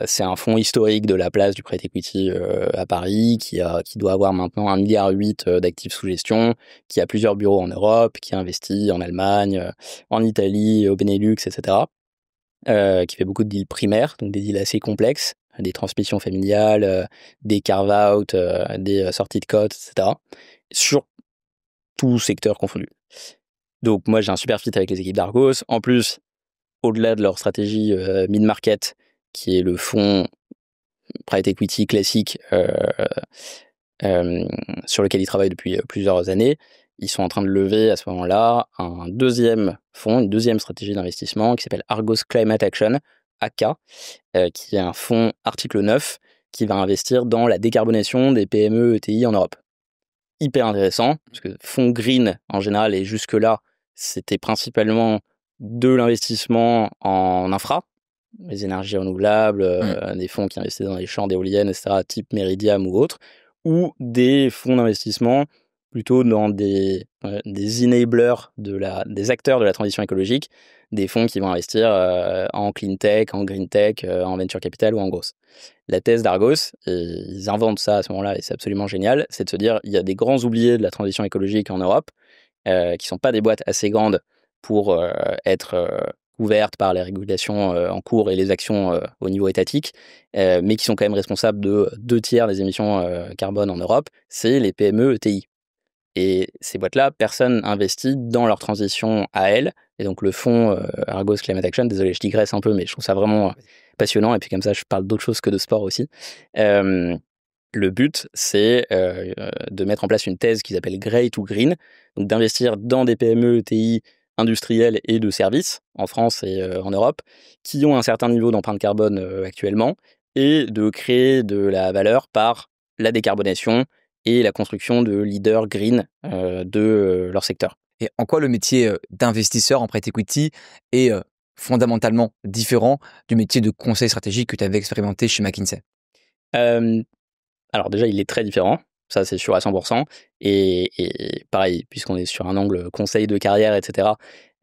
C'est un fonds historique de la place du private equity à Paris, qui doit avoir maintenant 1,8 milliard d'actifs sous gestion, qui a plusieurs bureaux en Europe, qui investit en Allemagne, en Italie, au Benelux, etc. Qui fait beaucoup de deals primaires, donc des deals assez complexes, des transmissions familiales, des carve-out, des sorties de cotes, etc. Sur tout secteur confondu. Donc moi, j'ai un super fit avec les équipes d'Argos. En plus, au-delà de leur stratégie mid-market, qui est le fonds private equity classique sur lequel ils travaillent depuis plusieurs années, ils sont en train de lever à ce moment-là un deuxième fonds, une deuxième stratégie d'investissement qui s'appelle Argos Climate Action, AK, qui est un fonds article 9 qui va investir dans la décarbonation des PME ETI en Europe. Hyper intéressant, parce que fonds green en général, et jusque-là, c'était principalement de l'investissement en infra, les énergies renouvelables, des fonds qui investissaient dans les champs d'éoliennes, etc., type Meridiam ou autres, ou des fonds d'investissement plutôt dans des enablers des acteurs de la transition écologique, des fonds qui vont investir en clean tech, en green tech, en venture capital ou en growth. La thèse d'Argos, et ils inventent ça à ce moment-là, et c'est absolument génial, c'est de se dire, il y a des grands oubliés de la transition écologique en Europe, qui sont pas des boîtes assez grandes pour être couvertes par les régulations en cours et les actions au niveau étatique, mais qui sont quand même responsables de 2/3 des émissions carbone en Europe, c'est les PME ETI. Et ces boîtes-là, personne investit dans leur transition à elles. Et donc le fonds Argos Climate Action, désolé, je digresse un peu, mais je trouve ça vraiment passionnant. Et puis comme ça, je parle d'autre chose que de sport aussi. Le but, c'est de mettre en place une thèse qu'ils appellent Grey to Green, donc d'investir dans des PME, ETI industrielles et de services, en France et en Europe, qui ont un certain niveau d'empreinte carbone actuellement, et de créer de la valeur par la décarbonation et la construction de leaders green de leur secteur. Et en quoi le métier d'investisseur en private equity est fondamentalement différent du métier de conseil stratégique que tu avais expérimenté chez McKinsey? Alors déjà, il est très différent, ça c'est sûr à 100%. Et pareil, puisqu'on est sur un angle conseil de carrière, etc.,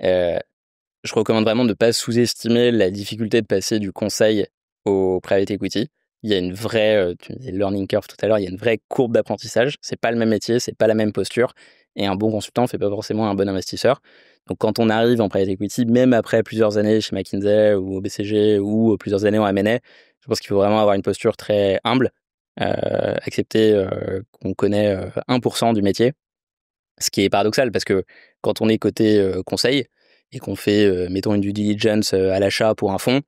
je recommande vraiment de ne pas sous-estimer la difficulté de passer du conseil au private equity. Il y a une vraie, tu disais learning curve tout à l'heure, il y a une vraie courbe d'apprentissage. C'est pas le même métier, c'est pas la même posture. Et un bon consultant fait pas forcément un bon investisseur. Donc quand on arrive en private equity, même après plusieurs années chez McKinsey ou au BCG ou plusieurs années en M&A, je pense qu'il faut vraiment avoir une posture très humble, accepter qu'on connaît 1% du métier. Ce qui est paradoxal parce que quand on est côté conseil et qu'on fait, mettons, une due diligence à l'achat pour un fonds,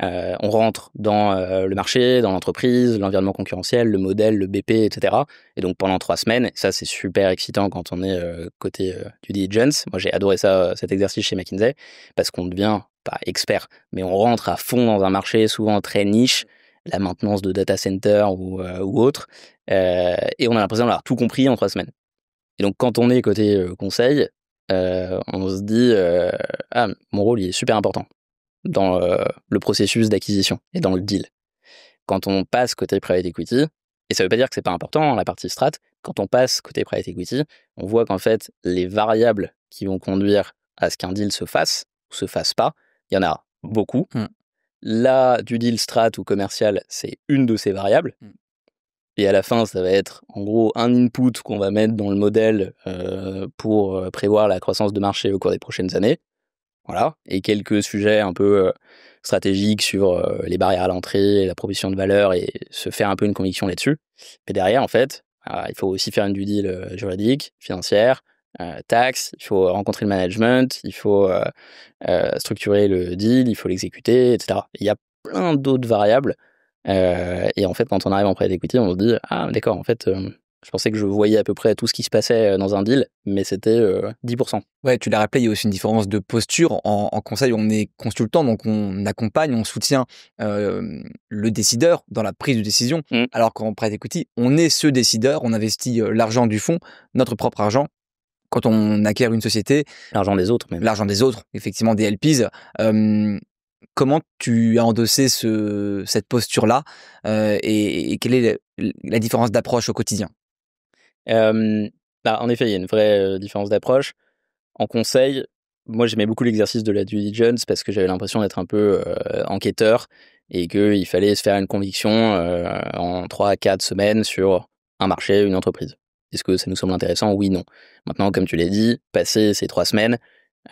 on rentre dans le marché, dans l'entreprise, l'environnement concurrentiel, le modèle, le BP, etc. Et donc pendant 3 semaines, ça c'est super excitant quand on est côté due diligence. Moi j'ai adoré ça, cet exercice chez McKinsey, parce qu'on devient pas expert, mais on rentre à fond dans un marché souvent très niche, la maintenance de data center ou autre, et on a l'impression d'avoir tout compris en 3 semaines. Et donc quand on est côté conseil, on se dit ah, mon rôle il est super important dans le processus d'acquisition et dans le deal. Quand on passe côté private equity, Et ça veut pas dire que c'est pas important, la partie strat. Quand on passe côté private equity, on voit qu'en fait, les variables qui vont conduire à ce qu'un deal se fasse ou se fasse pas, il y en a beaucoup. Là, du deal strat ou commercial, c'est une de ces variables. Et à la fin, ça va être en gros un input qu'on va mettre dans le modèle pour prévoir la croissance de marché au cours des prochaines années. Voilà. Et quelques sujets un peu stratégiques sur les barrières à l'entrée, la proposition de valeur et se faire un peu une conviction là-dessus. Mais derrière, en fait, il faut aussi faire une due deal juridique, financière, taxe, il faut rencontrer le management, il faut structurer le deal, il faut l'exécuter, etc. Il y a plein d'autres variables. Et en fait, quand on arrive en private equity, on se dit ah d'accord, en fait, je pensais que je voyais à peu près tout ce qui se passait dans un deal, mais c'était 10%. Ouais, tu l'as rappelé, il y a aussi une différence de posture. En conseil, on est consultant, donc on accompagne, on soutient le décideur dans la prise de décision. Alors qu'en private equity, on est ce décideur, on investit l'argent du fonds, notre propre argent. Quand on acquiert une société, L'argent des autres même. L'argent des autres, effectivement des LPs. Comment tu as endossé cette posture-là et quelle est la différence d'approche au quotidien? En effet, il y a une vraie différence d'approche. En conseil, moi j'aimais beaucoup l'exercice de la due diligence parce que j'avais l'impression d'être un peu enquêteur et qu'il fallait se faire une conviction en 3 à 4 semaines sur un marché, une entreprise. Est-ce que ça nous semble intéressant? Oui, non. Maintenant, comme tu l'as dit, passer ces 3 semaines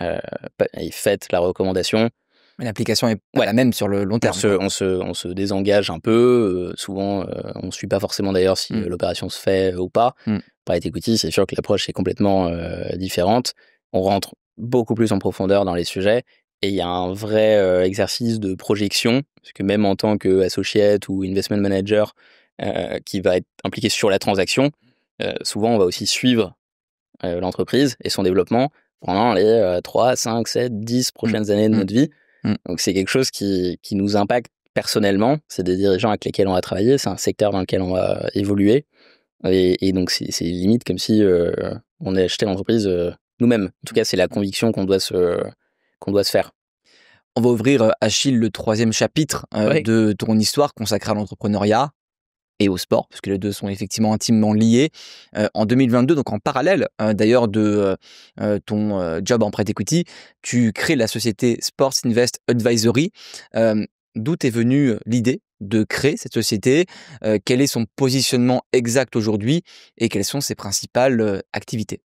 et faites la recommandation. Mais l'application est pas la même sur le long terme. On se désengage un peu. Souvent, on ne suit pas forcément d'ailleurs si l'opération se fait ou pas. Private equity, c'est sûr que l'approche est complètement différente. On rentre beaucoup plus en profondeur dans les sujets et il y a un vrai exercice de projection, parce que même en tant qu'associate ou investment manager qui va être impliqué sur la transaction, souvent on va aussi suivre l'entreprise et son développement pendant les 3, 5, 7, 10 prochaines années de notre vie. Donc c'est quelque chose qui nous impacte personnellement, c'est des dirigeants avec lesquels on va travailler, c'est un secteur dans lequel on va évoluer, et donc c'est limite comme si on avait acheté l'entreprise nous-mêmes. En tout cas, c'est la conviction qu'on doit se faire. On va ouvrir, Achille, le 3e chapitre de ton histoire consacrée à l'entrepreneuriat et au sport, parce que les deux sont effectivement intimement liés. En 2022, donc en parallèle d'ailleurs de ton job en private equity, tu crées la société Sports Invest Advisory. D'où est venue l'idée de créer cette société? Quel est son positionnement exact aujourd'hui et quelles sont ses principales activités?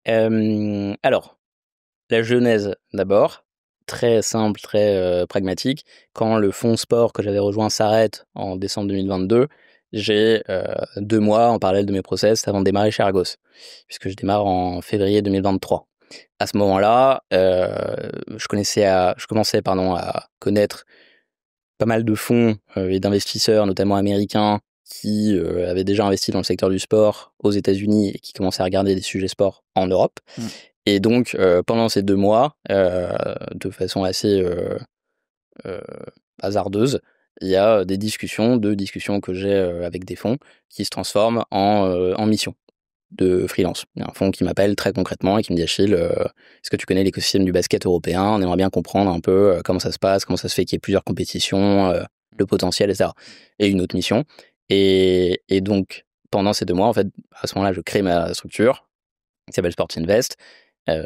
Alors, la genèse d'abord, très simple, très pragmatique. Quand le fonds sport que j'avais rejoint s'arrête en décembre 2022, j'ai 2 mois en parallèle de mes process avant de démarrer chez Argos, puisque je démarre en février 2023. À ce moment-là, je commençais à connaître pas mal de fonds et d'investisseurs, notamment américains, qui avaient déjà investi dans le secteur du sport aux États-Unis et qui commençaient à regarder des sujets sport en Europe. Et donc, pendant ces 2 mois, de façon assez hasardeuse, il y a deux discussions que j'ai avec des fonds qui se transforment en mission de freelance. Il y a un fonds qui m'appelle très concrètement et qui me dit Achille, est-ce que tu connais l'écosystème du basket européen? On aimerait bien comprendre un peu comment ça se passe, comment ça se fait qu'il y ait plusieurs compétitions, le potentiel, etc. Et une autre mission. Et donc, pendant ces 2 mois, en fait, à ce moment-là, je crée ma structure qui s'appelle Sports Invest,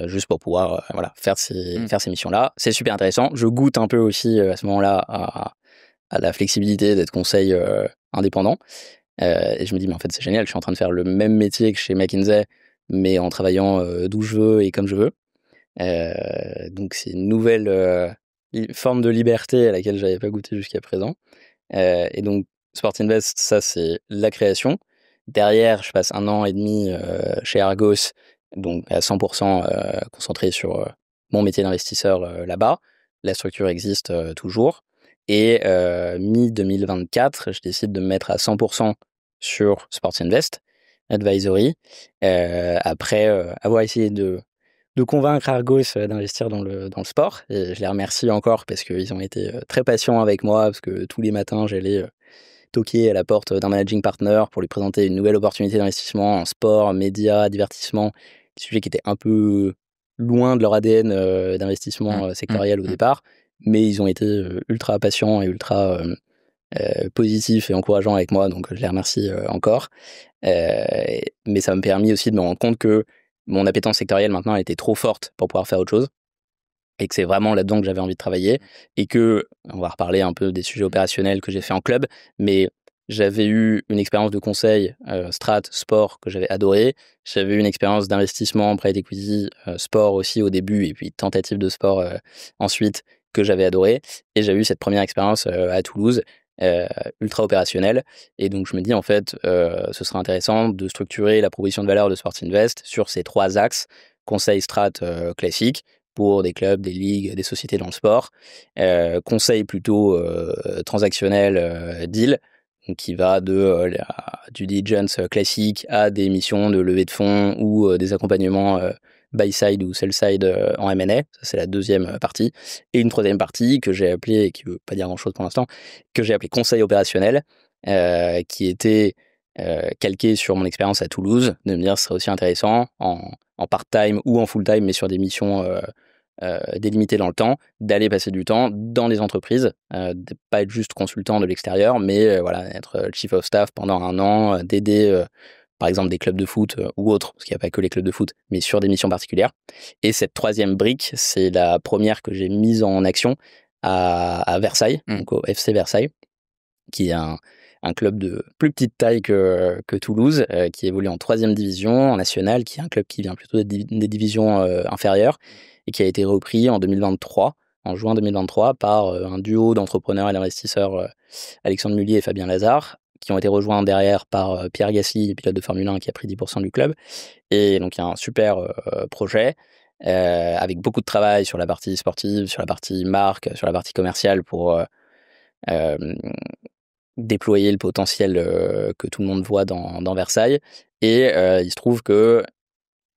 juste pour pouvoir faire ces missions-là. C'est super intéressant. Je goûte un peu aussi à ce moment-là à la flexibilité d'être conseil indépendant. Et je me dis, mais en fait, c'est génial, je suis en train de faire le même métier que chez McKinsey, mais en travaillant d'où je veux et comme je veux. Donc, c'est une nouvelle forme de liberté à laquelle je n'avais pas goûté jusqu'à présent. Et donc, Sport Invest, ça, c'est la création. Derrière, je passe 1 an et demi chez Argos, donc à 100% concentré sur mon métier d'investisseur là-bas. La structure existe toujours. Et mi-2024, je décide de me mettre à 100% sur Sports Invest Advisory, après avoir essayé de convaincre Argos d'investir dans le sport. Et je les remercie encore parce qu'ils ont été très patients avec moi, parce que tous les matins, j'allais toquer à la porte d'un managing partner pour lui présenter une nouvelle opportunité d'investissement en sport, médias, divertissement, des sujets qui étaient un peu loin de leur ADN d'investissement sectoriel au départ, mais ils ont été ultra patients et ultra positifs et encourageants avec moi, donc je les remercie encore. Mais ça m'a permis aussi de me rendre compte que mon appétence sectorielle maintenant elle était trop forte pour pouvoir faire autre chose et que c'est vraiment là-dedans que j'avais envie de travailler et que, on va reparler un peu des sujets opérationnels que j'ai fait en club, mais j'avais eu une expérience de conseil strat, sport que j'avais adoré. J'avais eu une expérience d'investissement, private equity, sport aussi au début et puis tentative de sport ensuite que j'avais adoré. Et j'ai eu cette première expérience à Toulouse, euh, ultra opérationnelle. Et donc je me dis en fait, ce serait intéressant de structurer la proposition de valeur de Sport Invest sur ces 3 axes. Conseil strat classique, pour des clubs, des ligues, des sociétés dans le sport. Conseil plutôt transactionnel, deal, donc qui va de la due diligence classique à des missions de levée de fonds ou des accompagnements buy-side ou sell-side en M&A. Ça, c'est la deuxième partie. Et une troisième partie que j'ai appelée, et qui ne veut pas dire grand-chose pour l'instant, que j'ai appelée conseil opérationnel, qui était calqué sur mon expérience à Toulouse, de me dire ce serait aussi intéressant en part-time ou en full-time, mais sur des missions délimitées dans le temps, d'aller passer du temps dans les entreprises, de pas être juste consultant de l'extérieur, mais voilà, être chief of staff pendant 1 an, d'aider par exemple des clubs de foot ou autres, parce qu'il n'y a pas que les clubs de foot, mais sur des missions particulières. Et cette troisième brique, c'est la première que j'ai mise en action à Versailles, donc au FC Versailles, qui est un club de plus petite taille que Toulouse, qui évolue en 3e division, en national, qui est un club qui vient plutôt des divisions inférieures, et qui a été repris en 2023, en juin 2023, par un duo d'entrepreneurs et d'investisseurs, Alexandre Mullier et Fabien Lazare, qui ont été rejoints derrière par Pierre Gasly, pilote de Formule 1, qui a pris 10% du club. Et donc il y a un super projet, avec beaucoup de travail sur la partie sportive, sur la partie marque, sur la partie commerciale pour déployer le potentiel que tout le monde voit dans Versailles. Et il se trouve que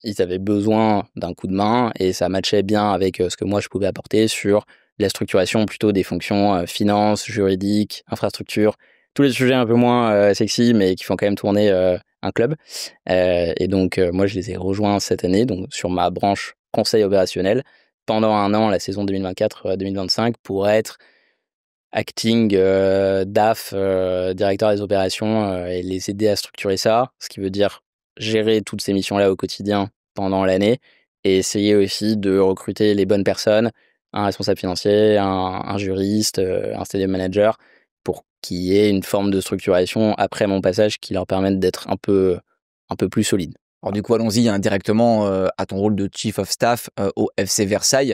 ils avaient besoin d'un coup de main et ça matchait bien avec ce que moi je pouvais apporter sur la structuration plutôt des fonctions finance, juridique, infrastructure, tous les sujets un peu moins sexy mais qui font quand même tourner un club. Et donc moi je les ai rejoints cette année donc sur ma branche conseil opérationnel pendant 1 an, la saison 2024-2025, pour être acting, DAF, directeur des opérations, et les aider à structurer ça, ce qui veut dire gérer toutes ces missions-là au quotidien pendant l'année et essayer aussi de recruter les bonnes personnes, un responsable financier, un juriste, un stadium manager, pour qu'il y ait une forme de structuration après mon passage qui leur permette d'être un peu plus solide. Alors du coup, allons-y directement à ton rôle de Chief of Staff au FC Versailles,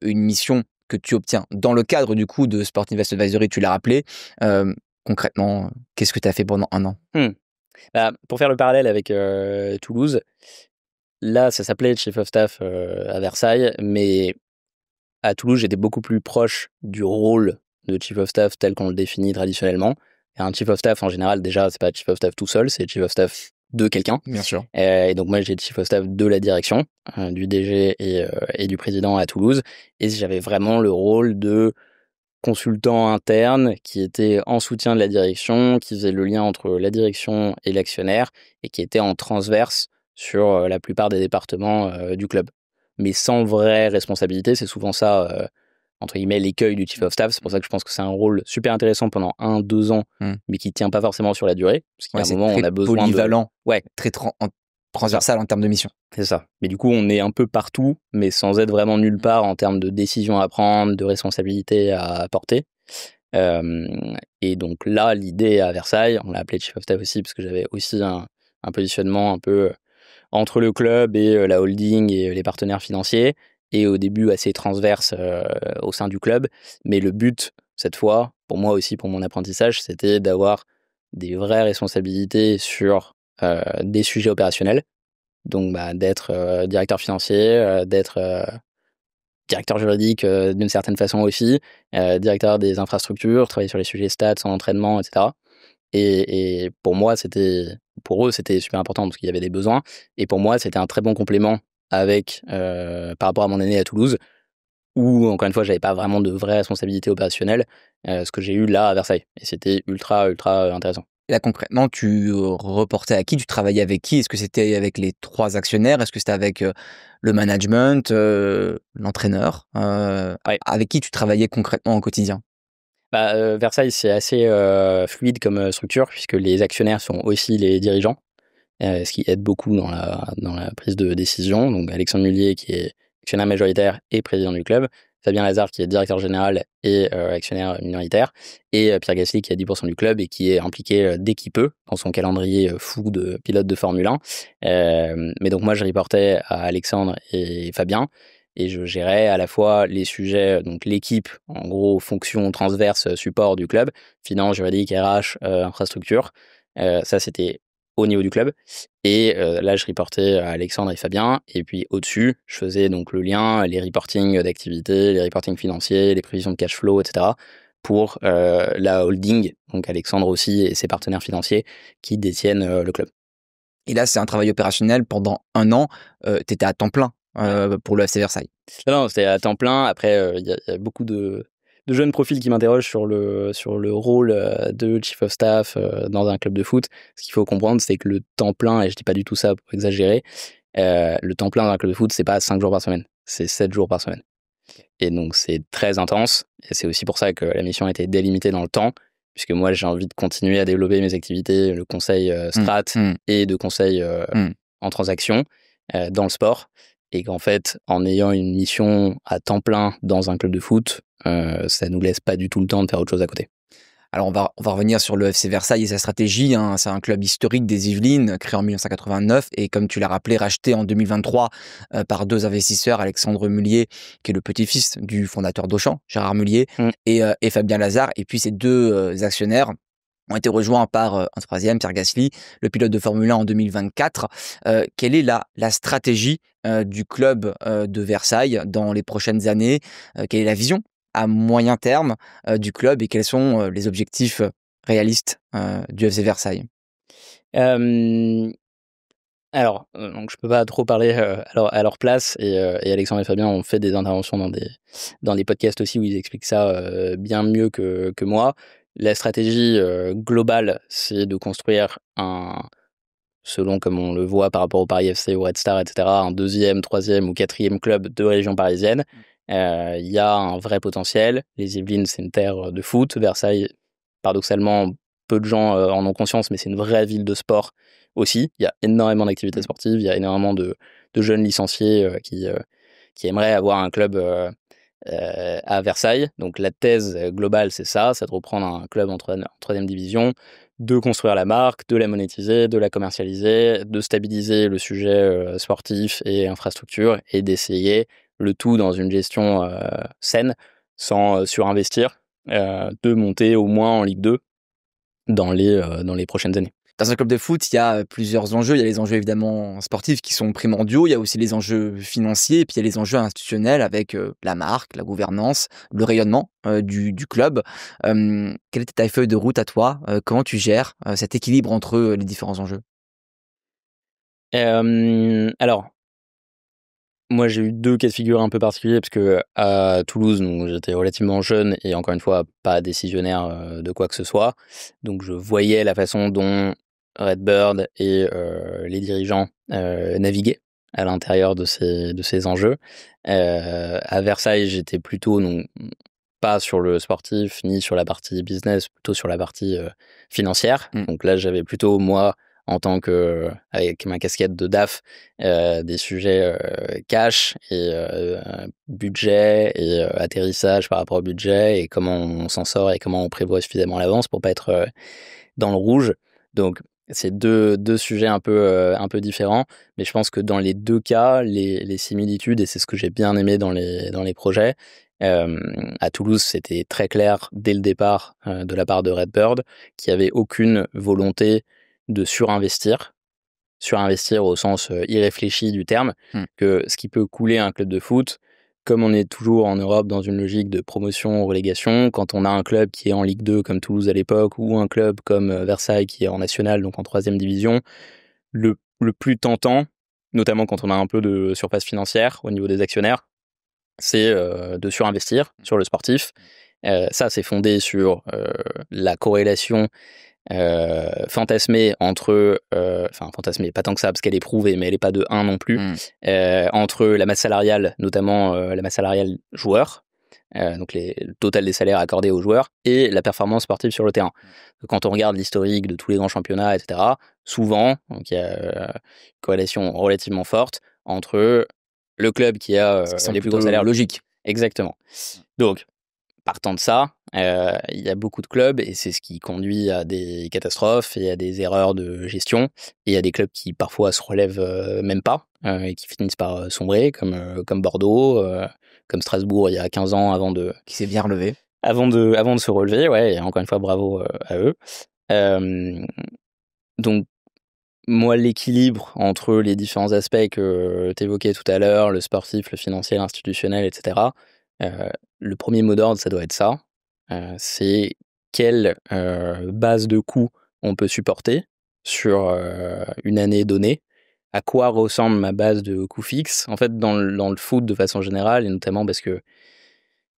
une mission que tu obtiens dans le cadre du coup de Sport Invest Advisory, tu l'as rappelé. Concrètement, qu'est-ce que tu as fait pendant 1 an? Bah, pour faire le parallèle avec Toulouse, là ça s'appelait Chief of Staff à Versailles, mais à Toulouse j'étais beaucoup plus proche du rôle de Chief of Staff tel qu'on le définit traditionnellement. Et un Chief of Staff en général, déjà c'est pas Chief of Staff tout seul, c'est Chief of Staff de quelqu'un. Bien sûr. Et donc moi j'ai Chief of Staff de la direction, du DG et du président à Toulouse, et j'avais vraiment le rôle de consultant interne qui était en soutien de la direction, qui faisait le lien entre la direction et l'actionnaire et qui était en transverse sur la plupart des départements du club. Mais sans vraie responsabilité, c'est souvent ça, entre guillemets, l'écueil du Chief of Staff. C'est pour ça que je pense que c'est un rôle super intéressant pendant 1-2 ans, mais qui ne tient pas forcément sur la durée. Parce qu'à un moment, on a besoin polyvalent, Ouais. très transversal en termes de mission. C'est ça. Mais du coup, on est un peu partout, mais sans être vraiment nulle part en termes de décisions à prendre, de responsabilités à porter. Et donc là, l'idée à Versailles, on l'a appelé Chief of Staff aussi, parce que j'avais aussi un positionnement un peu entre le club et la holding et les partenaires financiers, et au début assez transverse au sein du club. Mais le but, cette fois, pour moi aussi, pour mon apprentissage, c'était d'avoir des vraies responsabilités sur des sujets opérationnels. Donc d'être directeur financier, d'être directeur juridique d'une certaine façon aussi, directeur des infrastructures, travailler sur les sujets stats, en entraînement, etc. Et pour eux, c'était super important parce qu'il y avait des besoins. Et pour moi, c'était un très bon complément avec, par rapport à mon année à Toulouse, où, encore une fois, j'avais pas vraiment de vraies responsabilités opérationnelles, ce que j'ai eu là à Versailles. Et c'était ultra, ultra intéressant. Et là, concrètement, tu reportais à qui? Tu travaillais avec qui? Est-ce que c'était avec les 3 actionnaires? Est-ce que c'était avec le management, l'entraîneur? Ouais. Avec qui tu travaillais concrètement au quotidien? Versailles, c'est assez fluide comme structure, puisque les actionnaires sont aussi les dirigeants, ce qui aide beaucoup dans la prise de décision. Donc Alexandre Mullier, qui est actionnaire majoritaire et président du club, Fabien Lazare, qui est directeur général et actionnaire minoritaire, et Pierre Gasly, qui a 10% du club et qui est impliqué dès qu'il peut dans son calendrier fou de pilote de Formule 1. Mais donc moi, je reportais à Alexandre et Fabien, et je gérais à la fois les sujets, donc l'équipe, en gros, fonction transverse support du club, finance, juridique, RH, infrastructure. Ça, c'était au niveau du club. Et là, je reportais à Alexandre et Fabien. Et puis au-dessus, je faisais donc le lien, les reportings d'activité, les reportings financiers, les prévisions de cash flow, etc. pour la holding, donc Alexandre aussi et ses partenaires financiers qui détiennent le club. Et là, c'est un travail opérationnel pendant 1 an. Tu étais à temps plein pour le FC Versailles. Non, c'était à temps plein. Après, il y a beaucoup de jeunes profils qui m'interrogent sur le rôle de chief of staff dans un club de foot. Ce qu'il faut comprendre, c'est que le temps plein, et je dis pas du tout ça pour exagérer, le temps plein dans un club de foot, c'est pas 5 jours par semaine, c'est 7 jours par semaine. Et donc, c'est très intense. Et c'est aussi pour ça que la mission a été délimitée dans le temps, puisque moi, j'ai envie de continuer à développer mes activités, le conseil strat et de conseil en transaction dans le sport. Et qu'en fait, en ayant une mission à temps plein dans un club de foot, ça nous laisse pas du tout le temps de faire autre chose à côté. Alors on va revenir sur le FC Versailles et sa stratégie. C'est un club historique des Yvelines, créé en 1989 et comme tu l'as rappelé, racheté en 2023 par 2 investisseurs, Alexandre Mullier, qui est le petit-fils du fondateur d'Auchan, Gérard Mullier, et Fabien Lazare. Et puis ces 2 actionnaires ont été rejoints par un troisième, Pierre Gasly, le pilote de Formule 1 en 2024. Quelle est la stratégie du club de Versailles dans les prochaines années? Quelle est la vision à moyen terme du club et quels sont les objectifs réalistes du FC Versailles? Alors, donc je peux pas trop parler à leur place, et Alexandre et Fabien ont fait des interventions dans des podcasts aussi où ils expliquent ça bien mieux que moi. La stratégie globale, c'est de construire selon comme on le voit par rapport au Paris FC, au Red Star, etc., un 2e, 3e ou 4e club de région parisienne. Il y a un vrai potentiel. Les Yvelines, c'est une terre de foot. Versailles, paradoxalement, peu de gens en ont conscience, mais c'est une vraie ville de sport aussi. Il y a énormément d'activités sportives, il y a énormément de jeunes licenciés qui aimeraient avoir un club à Versailles. Donc la thèse globale, c'est de reprendre un club en 3e division, de construire la marque, de la monétiser, de la commercialiser, de stabiliser le sujet sportif et infrastructure, et d'essayer le tout dans une gestion saine, sans surinvestir, de monter au moins en Ligue 2 dans les prochaines années. Dans un club de foot, il y a plusieurs enjeux. Il y a les enjeux évidemment sportifs qui sont primordiaux. Il y a aussi les enjeux financiers et puis il y a les enjeux institutionnels avec la marque, la gouvernance, le rayonnement du club. Quelle était ta feuille de route à toi? Comment tu gères cet équilibre entre les différents enjeux? Alors, moi, j'ai eu 2 cas de figure un peu particuliers parce que à Toulouse, donc j'étais relativement jeune et encore une fois pas décisionnaire de quoi que ce soit. Donc je voyais la façon dont Redbird et les dirigeants naviguaient à l'intérieur de ces enjeux. À Versailles, j'étais plutôt pas sur le sportif ni sur la partie business, plutôt sur la partie financière. Donc là, j'avais plutôt moi, en tant que avec ma casquette de DAF, des sujets cash et budget et atterrissage par rapport au budget et comment on s'en sort et comment on prévoit suffisamment à l'avance pour pas être dans le rouge. Donc c'est deux sujets un peu différents, mais je pense que dans les 2 cas, les similitudes, et c'est ce que j'ai bien aimé dans les projets. À Toulouse, c'était très clair dès le départ de la part de Redbird qu'il n'y avait aucune volonté de surinvestir au sens irréfléchi du terme, que ce qui peut couler un club de foot, comme on est toujours en Europe dans une logique de promotion-relégation, quand on a un club qui est en Ligue 2 comme Toulouse à l'époque, ou un club comme Versailles qui est en National, donc en 3e division, le plus tentant, notamment quand on a un peu de surface financière au niveau des actionnaires, c'est de surinvestir sur le sportif. Ça, c'est fondé sur la corrélation fantasmée entre, fantasmée, pas tant que ça, parce qu'elle est prouvée, mais elle n'est pas de 1 non plus, entre la masse salariale, notamment la masse salariale joueur, donc le total des salaires accordés aux joueurs, et la performance sportive sur le terrain. Quand on regarde l'historique de tous les grands championnats, etc., souvent, donc il y a une corrélation relativement forte entre le club qui a les plus gros salaires. Logique. Exactement. Donc, partant de ça, il y a beaucoup de clubs et c'est ce qui conduit à des catastrophes et à des erreurs de gestion. Et il y a des clubs qui parfois se relèvent même pas et qui finissent par sombrer, comme Bordeaux, comme Strasbourg il y a 15 ans Qui s'est bien relevé. Avant de se relever, ouais, et encore une fois bravo à eux. Donc moi, l'équilibre entre les différents aspects que tu évoquais tout à l'heure, le sportif, le financier, l'institutionnel, etc., le premier mot d'ordre, ça doit être ça. C'est quelle base de coûts on peut supporter sur une année donnée. À quoi ressemble ma base de coûts fixes. En fait, dans le foot de façon générale, et notamment parce que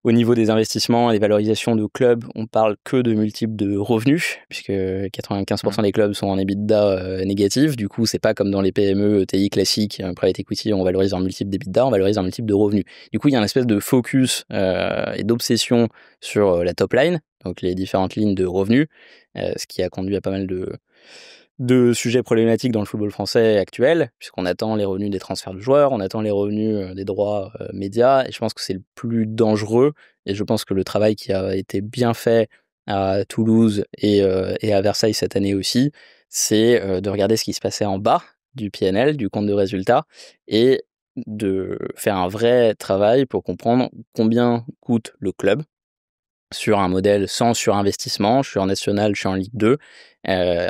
au niveau des investissements et des valorisations de clubs, on parle que de multiples de revenus, puisque 95% des clubs sont en EBITDA négatif. Du coup, c'est pas comme dans les PME, ETI classiques, private equity, on valorise en multiple d'EBITDA, on valorise en multiple de revenus. Du coup, il y a une espèce de focus et d'obsession sur la top line, donc les différentes lignes de revenus, ce qui a conduit à pas mal de sujets problématiques dans le football français actuel, puisqu'on attend les revenus des transferts de joueurs, on attend les revenus des droits médias, et je pense que c'est le plus dangereux, et je pense que le travail qui a été bien fait à Toulouse et à Versailles cette année aussi, c'est de regarder ce qui se passait en bas du PNL, du compte de résultats, et de faire un vrai travail pour comprendre combien coûte le club, sur un modèle sans surinvestissement. Je suis en national, je suis en Ligue 2.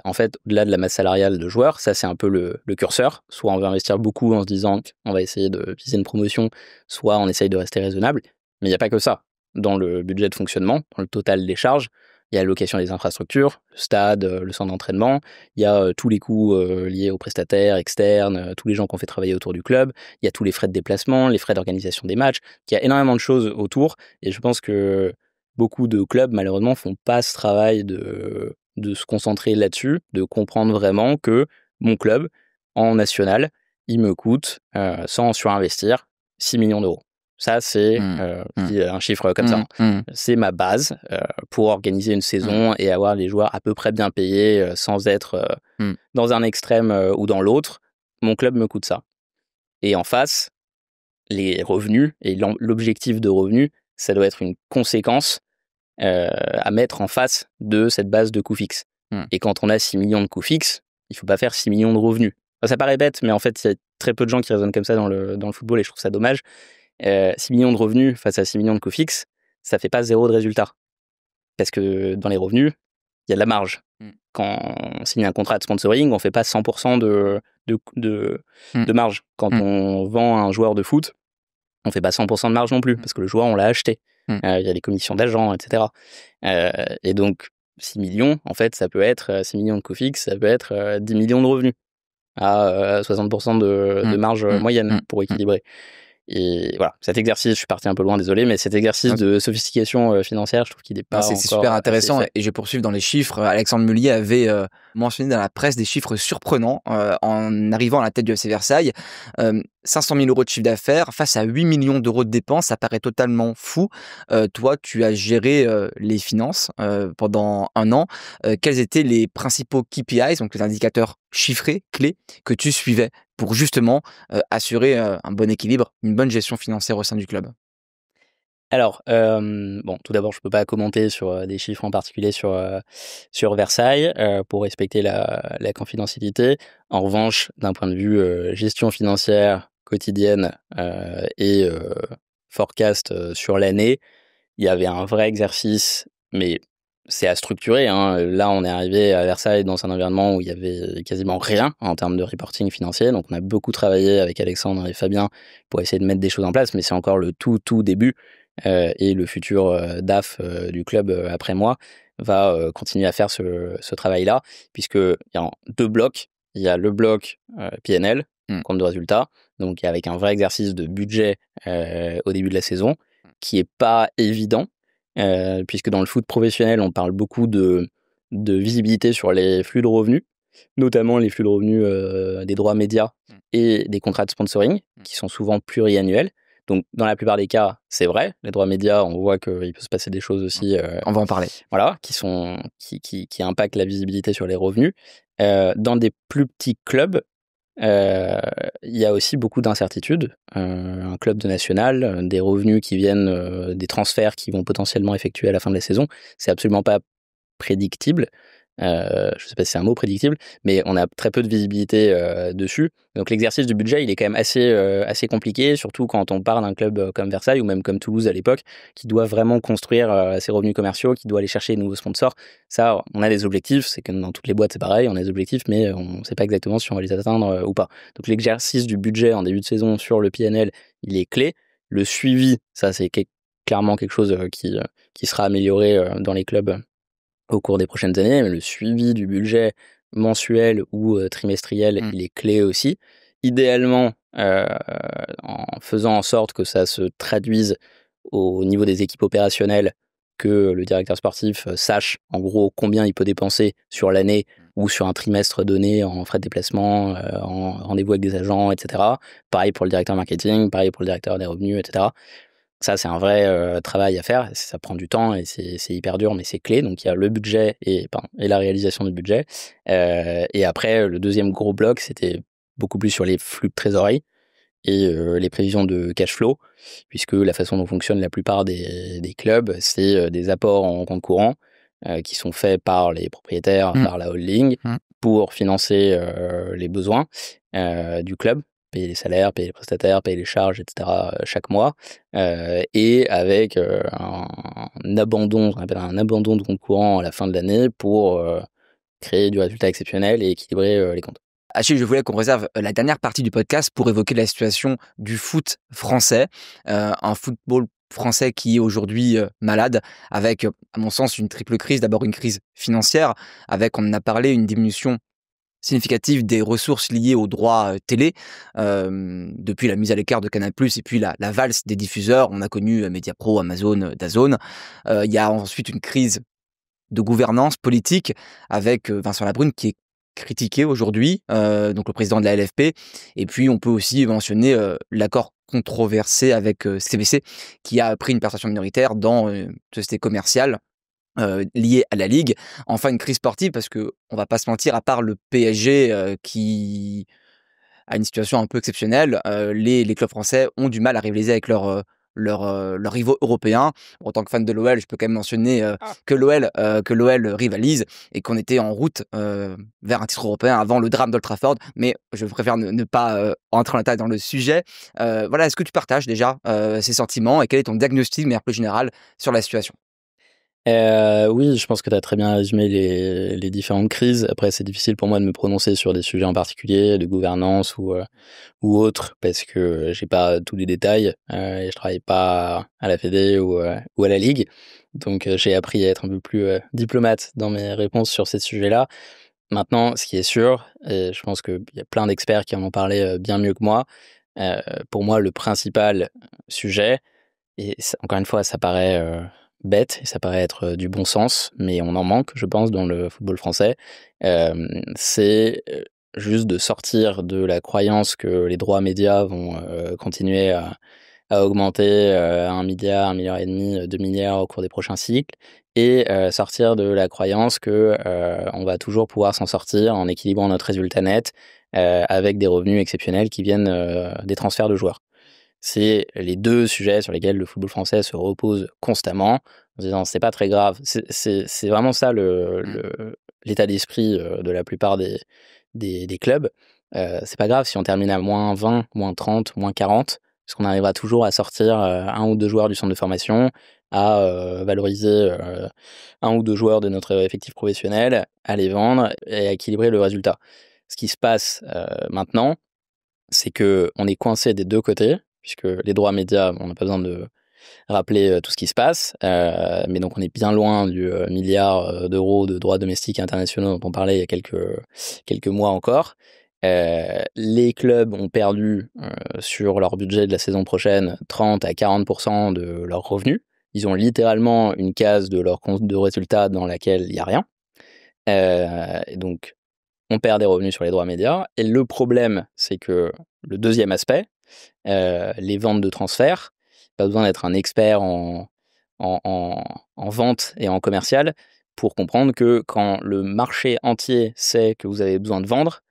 En fait, au-delà de la masse salariale de joueurs, ça c'est un peu le curseur. Soit on veut investir beaucoup en se disant qu'on va essayer de viser une promotion, soit on essaye de rester raisonnable. Mais il n'y a pas que ça. Dans le budget de fonctionnement, dans le total des charges, il y a l'allocation des infrastructures, le stade, le centre d'entraînement, il y a tous les coûts liés aux prestataires externes, tous les gens qu'on fait travailler autour du club, il y a tous les frais de déplacement, les frais d'organisation des matchs, il y a énormément de choses autour, et je pense que beaucoup de clubs, malheureusement, font pas ce travail de se concentrer là-dessus, de comprendre vraiment que mon club, en national, il me coûte, sans surinvestir, 6 millions d'euros. Ça, c'est un chiffre comme ça. C'est ma base pour organiser une saison et avoir les joueurs à peu près bien payés sans être dans un extrême ou dans l'autre. Mon club me coûte ça. Et en face, les revenus et l'objectif de revenus, ça doit être une conséquence à mettre en face de cette base de coûts fixes. Et quand on a 6 millions de coûts fixes, il faut pas faire 6 millions de revenus. Enfin, ça paraît bête, mais en fait, il y a très peu de gens qui raisonnent comme ça dans le football et je trouve ça dommage. 6 millions de revenus face à 6 millions de coûts fixes, ça fait pas zéro de résultat. Parce que dans les revenus, il y a de la marge. Quand on signe un contrat de sponsoring, on fait pas 100% de marge. Quand on vend un joueur de foot, on fait pas 100% de marge non plus, parce que le joueur, on l'a acheté. Il y a les commissions d'agents, etc. Et donc, 6 millions, en fait, ça peut être 6 millions de coûts fixes, ça peut être 10 millions de revenus à 60% de marge moyenne pour équilibrer. Et voilà, cet exercice, je suis parti un peu loin, désolé, mais cet exercice de sophistication financière, je trouve qu'il est pas c'est encore super intéressant assez fait. et je poursuis dans les chiffres. Alexandre Mullier avait mentionné dans la presse des chiffres surprenants en arrivant à la tête du FC Versailles. 500 000 euros de chiffre d'affaires face à 8 millions d'euros de dépenses, ça paraît totalement fou. Toi, tu as géré les finances pendant un an. Quels étaient les principaux KPIs, donc les indicateurs chiffrés, clés, que tu suivais pour justement assurer un bon équilibre, une bonne gestion financière au sein du club? Alors, bon, tout d'abord, je peux pas commenter sur des chiffres en particulier sur Versailles pour respecter la confidentialité. En revanche, d'un point de vue gestion financière quotidienne et forecast sur l'année, il y avait un vrai exercice, mais c'est à structurer, hein. Là, on est arrivé à Versailles dans un environnement où il y avait quasiment rien en termes de reporting financier. Donc, on a beaucoup travaillé avec Alexandre et Fabien pour essayer de mettre des choses en place, mais c'est encore le tout début. Et le futur DAF du club après moi va continuer à faire ce travail-là, puisqu'il y a deux blocs. Il y a le bloc PNL, compte de résultats, donc avec un vrai exercice de budget au début de la saison, qui est pas évident, puisque dans le foot professionnel, on parle beaucoup de visibilité sur les flux de revenus, notamment les flux de revenus des droits médias et des contrats de sponsoring, qui sont souvent pluriannuels. Donc, dans la plupart des cas, c'est vrai. Les droits médias, on voit qu'il peut se passer des choses aussi, On va en parler. voilà, qui impactent la visibilité sur les revenus. Dans des plus petits clubs, il y a aussi beaucoup d'incertitudes. Un club de national, des revenus qui viennent, des transferts qui vont potentiellement effectuer à la fin de la saison, c'est absolument pas prédictible. Je sais pas si c'est un mot prédictible, mais on a très peu de visibilité dessus. Donc l'exercice du budget, il est quand même assez compliqué, surtout quand on part d'un club comme Versailles ou même comme Toulouse à l'époque, qui doit vraiment construire ses revenus commerciaux, qui doit aller chercher de nouveaux sponsors. Ça, on a des objectifs, c'est comme dans toutes les boîtes, c'est pareil, on a des objectifs, mais on ne sait pas exactement si on va les atteindre ou pas. Donc l'exercice du budget en début de saison sur le PNL, il est clé. Le suivi, ça c'est clairement quelque chose qui sera amélioré dans les clubs au cours des prochaines années, mais le suivi du budget mensuel ou trimestriel, il est clé aussi. Idéalement, en faisant en sorte que ça se traduise au niveau des équipes opérationnelles, que le directeur sportif sache en gros combien il peut dépenser sur l'année ou sur un trimestre donné en frais de déplacement, en rendez-vous avec des agents, etc. Pareil pour le directeur marketing, pareil pour le directeur des revenus, etc. Ça, c'est un vrai travail à faire. Ça prend du temps et c'est hyper dur, mais c'est clé. Donc, il y a le budget et la réalisation du budget. Et après, le deuxième gros bloc, c'était beaucoup plus sur les flux de trésorerie et les prévisions de cash flow, puisque la façon dont fonctionnent la plupart des clubs, c'est des apports en compte courant qui sont faits par les propriétaires, par la holding, pour financer les besoins du club, payer les salaires, payer les prestataires, payer les charges, etc. chaque mois, et avec un abandon, ce qu'on appelle un abandon de compte courant à la fin de l'année pour créer du résultat exceptionnel et équilibrer les comptes. Achille, je voulais qu'on réserve la dernière partie du podcast pour évoquer la situation du foot français, un football français qui est aujourd'hui malade, avec, à mon sens, une triple crise. D'abord une crise financière, avec, on en a parlé, une diminution significative des ressources liées aux droits télé, depuis la mise à l'écart de Canal+, et puis la valse des diffuseurs. On a connu Mediapro, Amazon, DAZN. Il y a ensuite une crise de gouvernance politique avec Vincent Labrune qui est critiqué aujourd'hui, donc le président de la LFP. Et puis on peut aussi mentionner l'accord controversé avec CVC qui a pris une participation minoritaire dans une société commerciale liée à la Ligue. Enfin, une crise sportive parce que on va pas se mentir, à part le PSG qui a une situation un peu exceptionnelle, les clubs français ont du mal à rivaliser avec leurs rivaux européens. En tant que fan de l'OL, je peux quand même mentionner que l'OL rivalise et qu'on était en route vers un titre européen avant le drame d'Old Trafford. Mais je préfère ne pas entrer en détail dans le sujet. Voilà, est-ce que tu partages déjà ces sentiments et quel est ton diagnostic, de manière plus générale, sur la situation? Oui, je pense que tu as très bien résumé les différentes crises. Après, c'est difficile pour moi de me prononcer sur des sujets en particulier, de gouvernance ou autres, parce que j'ai pas tous les détails et je travaille pas à la Fédé ou à la Ligue. Donc, j'ai appris à être un peu plus diplomate dans mes réponses sur ces sujets-là. Maintenant, ce qui est sûr, et je pense qu'il y a plein d'experts qui en ont parlé bien mieux que moi, pour moi, le principal sujet, et encore une fois, ça paraît bête et ça paraît être du bon sens, mais on en manque, je pense, dans le football français. C'est juste de sortir de la croyance que les droits médias vont continuer à augmenter à 1 milliard, 1,5 milliard, 2 milliards au cours des prochains cycles, et sortir de la croyance que on va toujours pouvoir s'en sortir en équilibrant notre résultat net avec des revenus exceptionnels qui viennent des transferts de joueurs. C'est les deux sujets sur lesquels le football français se repose constamment, en se disant c'est pas très grave. C'est vraiment ça l'état d'esprit de la plupart des clubs. C'est pas grave si on termine à moins 20, moins 30, moins 40, parce qu'on arrivera toujours à sortir un ou deux joueurs du centre de formation, à valoriser un ou deux joueurs de notre effectif professionnel, à les vendre et à équilibrer le résultat. Ce qui se passe maintenant, c'est que on est coincé des deux côtés, puisque les droits médias, on n'a pas besoin de rappeler tout ce qui se passe, mais donc on est bien loin du milliard d'euros de droits domestiques et internationaux dont on parlait il y a quelques mois encore. Les clubs ont perdu sur leur budget de la saison prochaine 30 à 40% de leurs revenus. Ils ont littéralement une case de leur compte de résultat dans laquelle il n'y a rien. Et donc, on perd des revenus sur les droits médias. Et le problème, c'est que le deuxième aspect, les ventes de transferts. Pas besoin d'être un expert en vente et en commercial pour comprendre que quand le marché entier sait que vous avez besoin de vendre,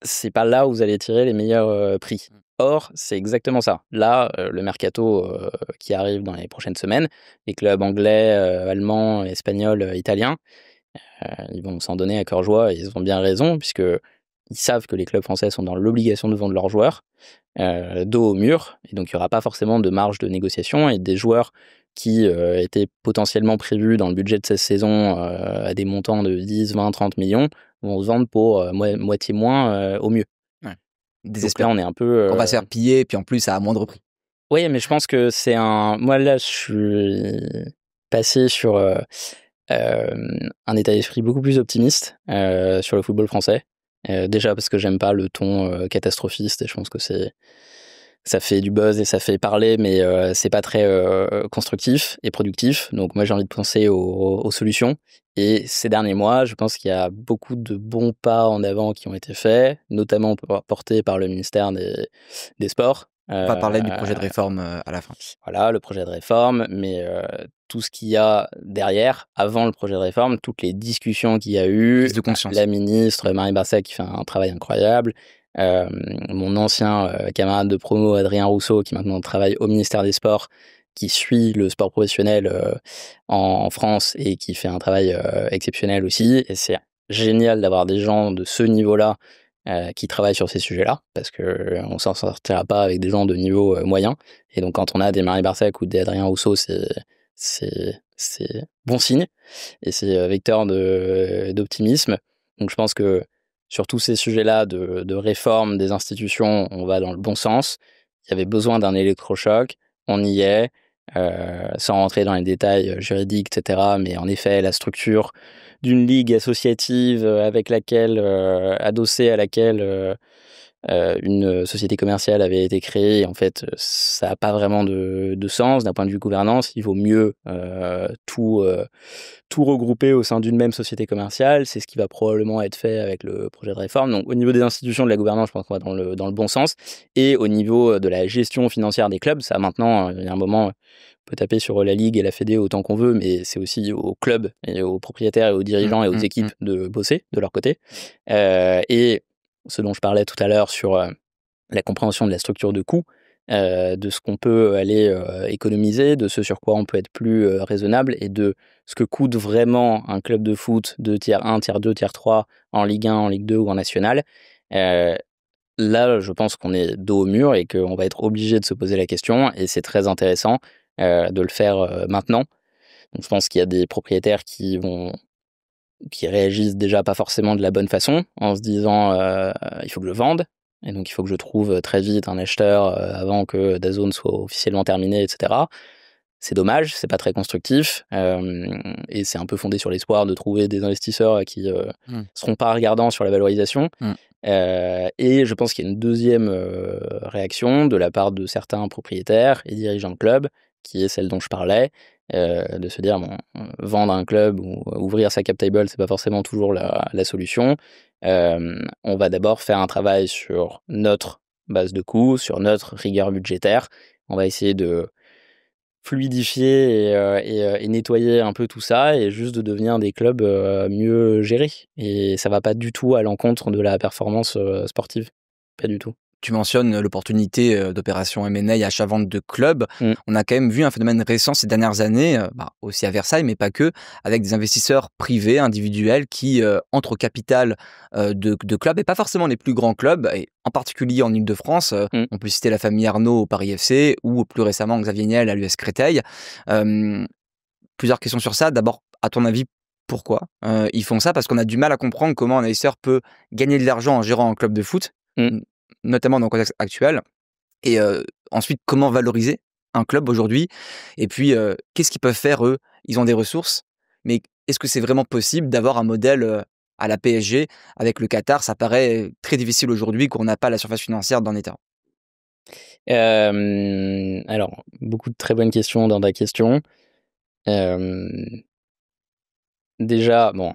c'est pas là où vous allez tirer les meilleurs prix. Or, c'est exactement ça. Là, le mercato qui arrive dans les prochaines semaines, les clubs anglais, allemands, espagnols, italiens, ils vont s'en donner à cœur joie et ils ont bien raison, puisque ils savent que les clubs français sont dans l'obligation de vendre leurs joueurs dos au mur, et donc il n'y aura pas forcément de marge de négociation, et des joueurs qui étaient potentiellement prévus dans le budget de cette saison à des montants de 10, 20, 30 millions vont se vendre pour moitié moins au mieux. Ouais. Donc là, Désespérant. on est un peu... On va se faire piller, puis en plus à moindre prix. Oui, mais je pense que c'est un... Moi, là, je suis passé sur un état d'esprit beaucoup plus optimiste sur le football français. Déjà parce que j'aime pas le ton catastrophiste, et je pense que ça fait du buzz et ça fait parler, mais c'est pas très constructif et productif. Donc moi, j'ai envie de penser aux solutions. Et ces derniers mois, je pense qu'il y a beaucoup de bons pas en avant qui ont été faits, notamment portés par le ministère des Sports. On va parler du projet de réforme à la fin. Voilà, le projet de réforme, mais tout ce qu'il y a derrière, avant le projet de réforme, toutes les discussions qu'il y a eu, Prise de conscience. la ministre Marie Barsac qui fait un travail incroyable, mon ancien camarade de promo Adrien Rousseau qui maintenant travaille au ministère des Sports, qui suit le sport professionnel en France et qui fait un travail exceptionnel aussi. Et c'est génial d'avoir des gens de ce niveau-là qui travaillent sur ces sujets-là, parce que on s'en sortira pas avec des gens de niveau moyen. Et donc quand on a des Marie Barsac ou des Adrien Rousseau, c'est bon signe et c'est vecteur d'optimisme. Donc je pense que sur tous ces sujets-là de réforme des institutions, on va dans le bon sens. Il y avait besoin d'un électrochoc, on y est, sans rentrer dans les détails juridiques, etc. Mais en effet, la structure d'une ligue associative adossée à laquelle une société commerciale avait été créée, en fait, ça n'a pas vraiment de sens d'un point de vue gouvernance. Il vaut mieux tout regrouper au sein d'une même société commerciale. C'est ce qui va probablement être fait avec le projet de réforme. Donc, au niveau des institutions de la gouvernance, je pense qu'on va dans le bon sens. Et au niveau de la gestion financière des clubs, ça maintenant, il y a un moment, on peut taper sur la Ligue et la Fédé autant qu'on veut, mais c'est aussi aux clubs et aux propriétaires et aux dirigeants et aux équipes de bosser de leur côté. Et ce dont je parlais tout à l'heure sur la compréhension de la structure de coûts, de ce qu'on peut aller économiser, de ce sur quoi on peut être plus raisonnable, et de ce que coûte vraiment un club de foot de tiers 1, tiers 2, tiers 3 en Ligue 1, en Ligue 2 ou en National. Là, je pense qu'on est dos au mur et qu'on va être obligé de se poser la question, et c'est très intéressant de le faire maintenant. Donc, je pense qu'il y a des propriétaires qui réagissent déjà pas forcément de la bonne façon, en se disant il faut que je vende, et donc il faut que je trouve très vite un acheteur avant que DAZN soit officiellement terminé, etc. C'est dommage, c'est pas très constructif, et c'est un peu fondé sur l'espoir de trouver des investisseurs qui seront pas regardants sur la valorisation. Et je pense qu'il y a une deuxième réaction de la part de certains propriétaires et dirigeants de clubs, qui est celle dont je parlais, de se dire vendre un club ou ouvrir sa cap table, c'est pas forcément toujours la solution. On va d'abord faire un travail sur notre base de coûts, sur notre rigueur budgétaire. On va essayer de fluidifier et nettoyer un peu tout ça, et juste de devenir des clubs mieux gérés. Et ça va pas du tout à l'encontre de la performance sportive. Pas du tout. Tu mentionnes l'opportunité d'opération M&A, achat-vente de clubs. On a quand même vu un phénomène récent ces dernières années, aussi à Versailles, mais pas que, avec des investisseurs privés, individuels, qui entrent au capital de clubs, et pas forcément les plus grands clubs, et en particulier en Ile-de-France. On peut citer la famille Arnaud au Paris FC, ou plus récemment Xavier Niel à l'US Créteil. Plusieurs questions sur ça. D'abord, à ton avis, pourquoi ils font ça? Parce qu'on a du mal à comprendre comment un investisseur peut gagner de l'argent en gérant un club de foot, notamment dans le contexte actuel. Et ensuite, comment valoriser un club aujourd'hui? Et puis, qu'est-ce qu'ils peuvent faire, eux? Ils ont des ressources, mais est-ce que c'est vraiment possible d'avoir un modèle à la PSG avec le Qatar? Ça paraît très difficile aujourd'hui, qu'on n'a pas la surface financière d'un État. Alors, beaucoup de très bonnes questions dans ta question. Déjà, bon,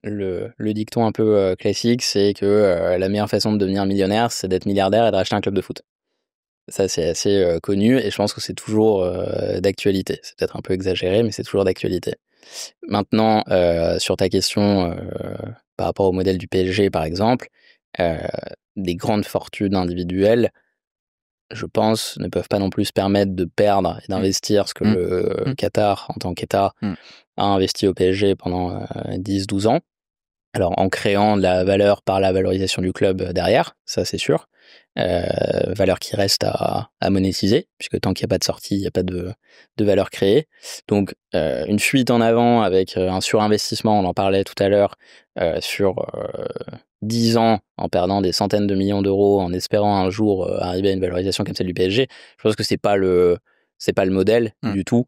le dicton un peu classique, c'est que la meilleure façon de devenir millionnaire, c'est d'être milliardaire et de racheter un club de foot. Ça, c'est assez connu et je pense que c'est toujours d'actualité. C'est peut-être un peu exagéré, mais c'est toujours d'actualité. Maintenant, sur ta question par rapport au modèle du PSG, par exemple, euh, des grandes fortunes individuelles, je pense, ne peuvent pas non plus se permettre de perdre et d'investir ce que Mmh. le Mmh. Qatar, en tant qu'État, Mmh. a investi au PSG pendant 10-12 ans. Alors, en créant de la valeur par la valorisation du club derrière, ça c'est sûr. Valeur qui reste à monétiser, puisque tant qu'il n'y a pas de sortie, il n'y a pas de valeur créée. Donc, une fuite en avant avec un surinvestissement, on en parlait tout à l'heure, sur 10 ans, en perdant des centaines de millions d'euros, en espérant un jour arriver à une valorisation comme celle du PSG, je pense que c'est pas le modèle Mmh. du tout.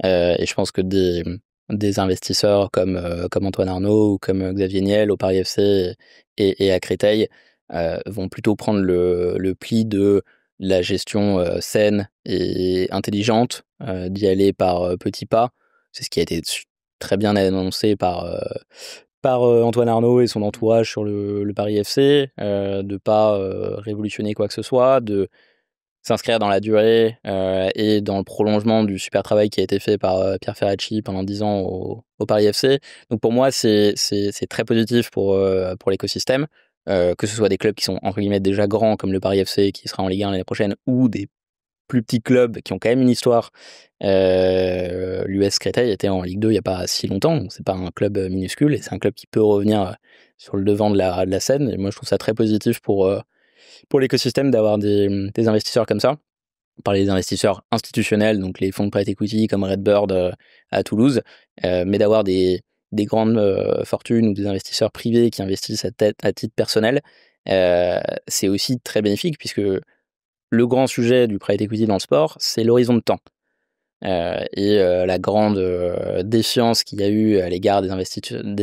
Et je pense que des investisseurs comme Antoine Arnaud ou comme Xavier Niel au Paris FC et à Créteil vont plutôt prendre le pli de la gestion saine et intelligente, d'y aller par petits pas. C'est ce qui a été très bien annoncé par Antoine Arnaud et son entourage sur le Paris FC, de pas révolutionner quoi que ce soit, de s'inscrire dans la durée et dans le prolongement du super travail qui a été fait par Pierre Ferracci pendant 10 ans au Paris FC. Donc pour moi, c'est très positif pour l'écosystème, que ce soit des clubs qui sont entre guillemets déjà grands comme le Paris FC qui sera en Ligue 1 l'année prochaine ou des plus petits clubs qui ont quand même une histoire. L'US Créteil était en Ligue 2 il n'y a pas si longtemps, donc c'est pas un club minuscule et c'est un club qui peut revenir sur le devant de la scène. Et moi, je trouve ça très positif pour l'écosystème d'avoir des investisseurs comme ça. On parlait des investisseurs institutionnels, donc les fonds de private equity comme Redbird à Toulouse, mais d'avoir des grandes fortunes ou des investisseurs privés qui investissent à titre personnel, c'est aussi très bénéfique puisque le grand sujet du private equity dans le sport, c'est l'horizon de temps. La grande défiance qu'il y a eu à l'égard des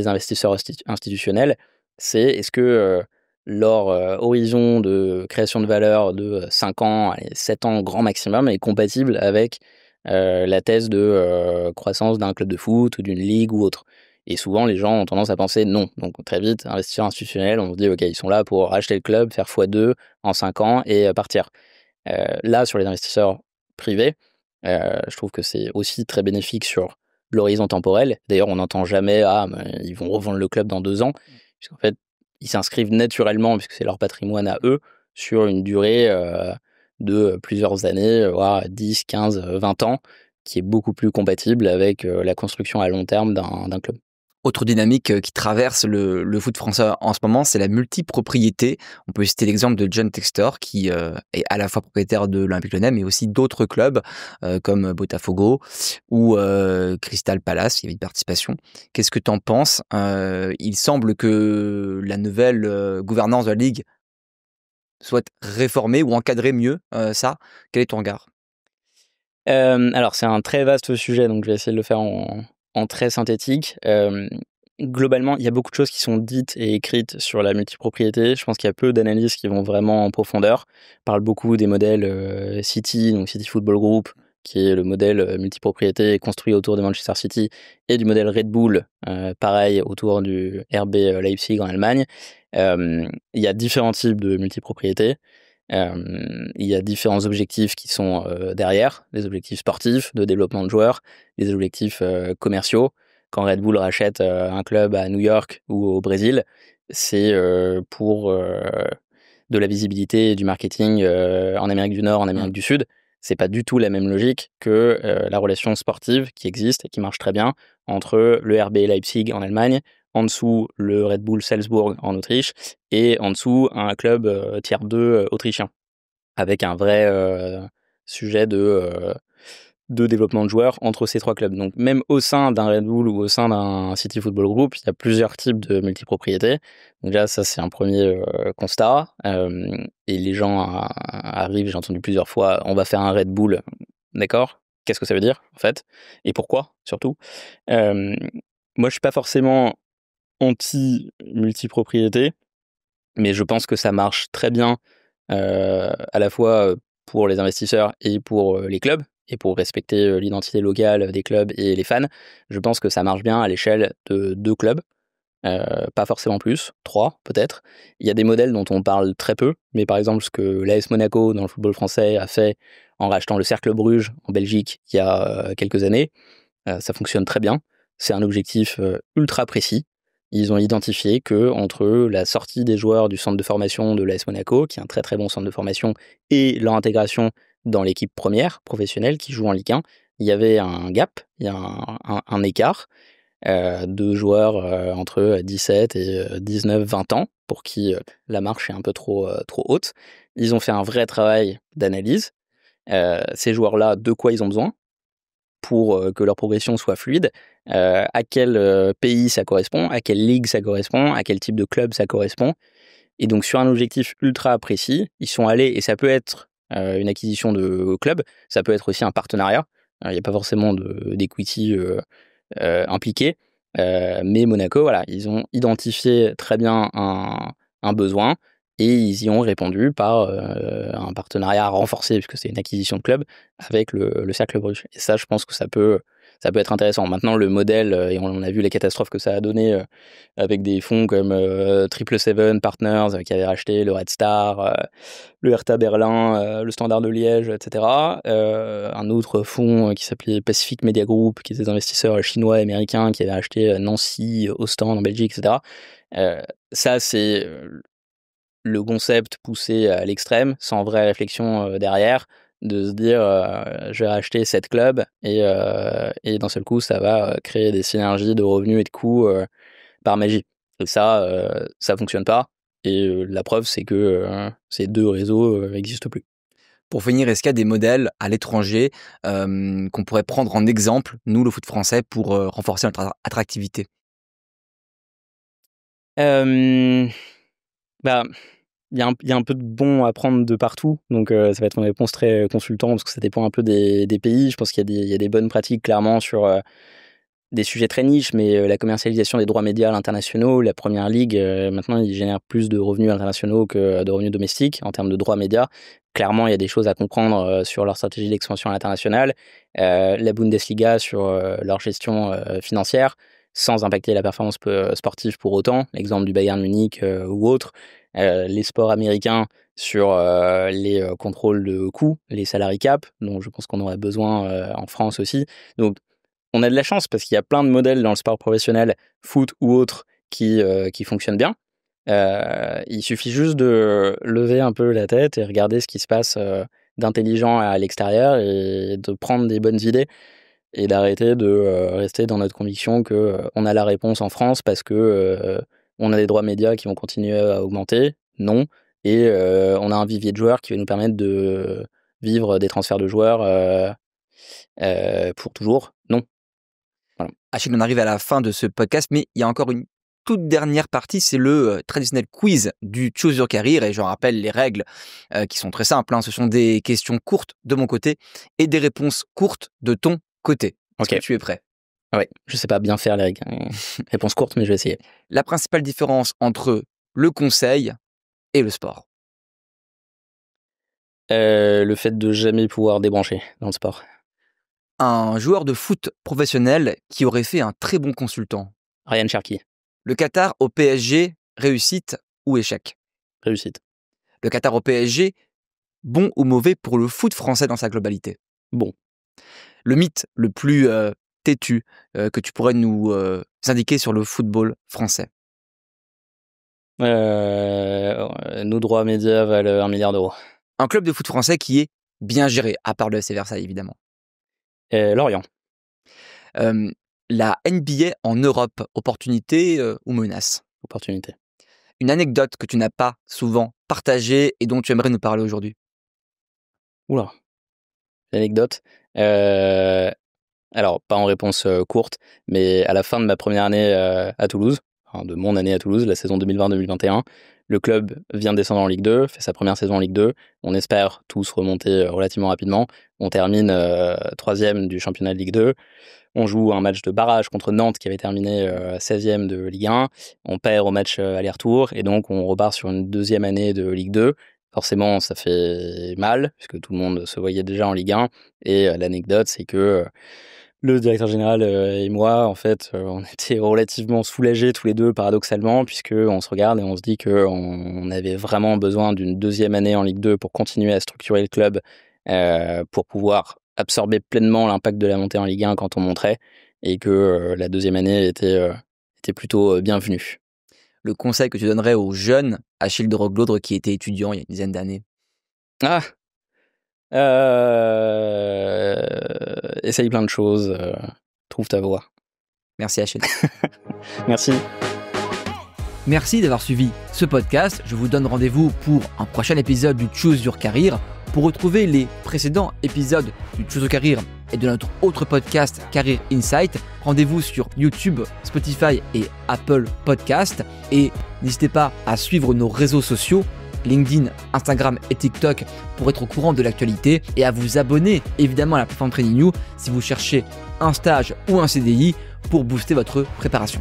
investisseurs institutionnels, c'est est-ce que leur horizon de création de valeur de 5 ans, allez, 7 ans grand maximum est compatible avec la thèse de croissance d'un club de foot ou d'une ligue ou autre. Et souvent, les gens ont tendance à penser non. Donc très vite, investisseurs institutionnels, on se dit ok, ils sont là pour racheter le club, faire x2 en 5 ans et partir. Là, sur les investisseurs privés, je trouve que c'est aussi très bénéfique sur l'horizon temporel. D'ailleurs, on n'entend jamais « mais ils vont revendre le club dans 2 ans », puisqu'en fait, ils s'inscrivent naturellement, puisque c'est leur patrimoine à eux, sur une durée de plusieurs années, voire 10, 15, 20 ans, qui est beaucoup plus compatible avec la construction à long terme d'un club. Autre dynamique qui traverse le foot français en ce moment, c'est la multipropriété. On peut citer l'exemple de John Textor qui est à la fois propriétaire de l'Olympique Lyonnais, mais aussi d'autres clubs comme Botafogo ou Crystal Palace. Il y avait une participation. Qu'est-ce que tu en penses? Il semble que la nouvelle gouvernance de la Ligue soit réformer ou encadrer mieux ça. Quel est ton regard? Alors c'est un très vaste sujet, donc je vais essayer de le faire en très synthétique. Globalement, il y a beaucoup de choses qui sont dites et écrites sur la multipropriété. Je pense qu'il y a peu d'analyses qui vont vraiment en profondeur. On parle beaucoup des modèles City, donc City Football Group, qui est le modèle multipropriété construit autour de Manchester City, et du modèle Red Bull, pareil, autour du RB Leipzig en Allemagne. Il y a différents types de multipropriété. Il y a différents objectifs qui sont derrière, les objectifs sportifs, de développement de joueurs, les objectifs commerciaux. Quand Red Bull rachète un club à New York ou au Brésil, c'est pour de la visibilité et du marketing en Amérique du Nord, en Mmh. Amérique du Sud. C'est pas du tout la même logique que la relation sportive qui existe et qui marche très bien entre le RB Leipzig en Allemagne, en dessous le Red Bull Salzbourg en Autriche et en dessous un club tiers 2 autrichien, avec un vrai sujet de développement de joueurs entre ces 3 clubs. Donc même au sein d'un Red Bull ou au sein d'un City Football Group, il y a plusieurs types de multipropriété. Donc là, ça c'est un premier constat. Et les gens arrivent, j'ai entendu plusieurs fois, on va faire un Red Bull. D'accord? Qu'est-ce que ça veut dire en fait? Et pourquoi surtout? Euh, Moi, je suis pas forcément anti-multipropriété, mais je pense que ça marche très bien à la fois pour les investisseurs et pour les clubs, et pour respecter l'identité locale des clubs et les fans. Je pense que ça marche bien à l'échelle de 2 clubs, pas forcément plus, 3 peut-être. Il y a des modèles dont on parle très peu, mais par exemple ce que l'AS Monaco dans le football français a fait en rachetant le Cercle Bruges en Belgique il y a quelques années, ça fonctionne très bien. C'est un objectif ultra précis. Ils ont identifié que entre la sortie des joueurs du centre de formation de l'AS Monaco, qui est un très très bon centre de formation, et leur intégration dans l'équipe première professionnelle qui joue en Ligue 1, il y avait un gap, il y a un écart de joueurs entre 17 et 19-20 ans, pour qui la marche est un peu trop haute. Ils ont fait un vrai travail d'analyse. Ces joueurs-là, de quoi ils ont besoin pour que leur progression soit fluide, à quel pays ça correspond, à quelle ligue ça correspond, à quel type de club ça correspond. Et donc sur un objectif ultra précis, ils sont allés, et ça peut être une acquisition de club, ça peut être aussi un partenariat. Il n'y a pas forcément d'equity impliqué, mais Monaco, voilà, ils ont identifié très bien un besoin, et ils y ont répondu par un partenariat renforcé, puisque c'est une acquisition de club, avec le Cercle Bruges. Et ça, je pense que ça peut être intéressant. Maintenant, le modèle, et on a vu les catastrophes que ça a donné avec des fonds comme Triple Seven Partners qui avaient racheté le Red Star, le Hertha Berlin, le Standard de Liège, etc. Un autre fonds qui s'appelait Pacific Media Group, qui était des investisseurs chinois et américains qui avaient acheté Nancy, Ostende en Belgique, etc. Ça, c'est le concept poussé à l'extrême, sans vraie réflexion derrière, de se dire je vais racheter 7 clubs et d'un seul coup ça va créer des synergies de revenus et de coûts par magie. Et ça fonctionne pas. Et la preuve, c'est que ces deux réseaux n'existent plus. Pour finir, est-ce qu'il y a des modèles à l'étranger qu'on pourrait prendre en exemple, nous, le foot français, pour renforcer notre attractivité? Bah, il y a un peu de bon à prendre de partout, donc ça va être une réponse très consultant, parce que ça dépend un peu des pays. Je pense qu'il y a des bonnes pratiques, clairement, sur des sujets très niches, mais la commercialisation des droits médias internationaux, la Première Ligue, maintenant, ils génèrent plus de revenus internationaux que de revenus domestiques en termes de droits médias. Clairement, il y a des choses à comprendre sur leur stratégie d'expansion internationale. La Bundesliga sur leur gestion financière, sans impacter la performance sportive pour autant, l'exemple du Bayern Munich ou autre. Les sports américains sur les contrôles de coûts, les salary cap, dont je pense qu'on aurait besoin en France aussi. Donc, on a de la chance parce qu'il y a plein de modèles dans le sport professionnel, foot ou autre, qui fonctionnent bien. Il suffit juste de lever un peu la tête et regarder ce qui se passe d'intelligent à l'extérieur, et de prendre des bonnes idées, et d'arrêter de rester dans notre conviction que on a la réponse en France parce que on a des droits médias qui vont continuer à augmenter. Non. Et on a un vivier de joueurs qui va nous permettre de vivre des transferts de joueurs pour toujours. Non. Voilà. Achille, on arrive à la fin de ce podcast, mais il y a encore une toute dernière partie, c'est le traditionnel quiz du Choose Your Career, et je rappelle les règles qui sont très simples, hein. Ce sont des questions courtes de mon côté et des réponses courtes de ton côté. Est-ce que tu es prêt? Ah ouais, je sais pas bien faire les règles. Réponse courte, mais je vais essayer. La principale différence entre le conseil et le sport? Le fait de jamais pouvoir débrancher dans le sport. Un joueur de foot professionnel qui aurait fait un très bon consultant? Ryan Cherky. Le Qatar au PSG, réussite ou échec? Réussite. Le Qatar au PSG, bon ou mauvais pour le foot français dans sa globalité? Bon. Le mythe le plus têtu que tu pourrais nous indiquer sur le football français? Nos droits médias valent 1 milliard d'euros. Un club de foot français qui est bien géré, à part le FC Versailles évidemment. Lorient. La NBA en Europe, opportunité ou menace? Opportunité. Une anecdote que tu n'as pas souvent partagée et dont tu aimerais nous parler aujourd'hui? Oula. L'anecdote. Alors, pas en réponse courte, mais à la fin de ma première année à Toulouse, enfin de mon année à Toulouse, la saison 2020-2021, le club vient de descendre en Ligue 2, fait sa première saison en Ligue 2. On espère tous remonter relativement rapidement. On termine 3e du championnat de Ligue 2. On joue un match de barrage contre Nantes qui avait terminé 16e de Ligue 1. On perd au match aller-retour, et donc on repart sur une deuxième année de Ligue 2. Forcément, ça fait mal, puisque tout le monde se voyait déjà en Ligue 1. Et l'anecdote, c'est que Le directeur général et moi, en fait, on était relativement soulagés tous les deux, paradoxalement, puisqu'on se regarde et on se dit qu'on avait vraiment besoin d'une deuxième année en Ligue 2 pour continuer à structurer le club, pour pouvoir absorber pleinement l'impact de la montée en Ligue 1 quand on monterait, et que la deuxième année était plutôt bienvenue. Le conseil que tu donnerais aux jeunes Achille de Roglaudre qui était étudiant il y a une dizaine d'années? Ah! Essaye plein de choses, trouve ta voie. Merci Achille. Merci. Merci d'avoir suivi ce podcast. Je vous donne rendez-vous pour un prochain épisode du Choose Your Career. Pour retrouver les précédents épisodes du Choose Your Career et de notre autre podcast Career Insight, rendez-vous sur YouTube, Spotify et Apple Podcast. Et n'hésitez pas à suivre nos réseaux sociaux, LinkedIn, Instagram et TikTok pour être au courant de l'actualité et à vous abonner évidemment à la plateforme Training You si vous cherchez un stage ou un CDI pour booster votre préparation.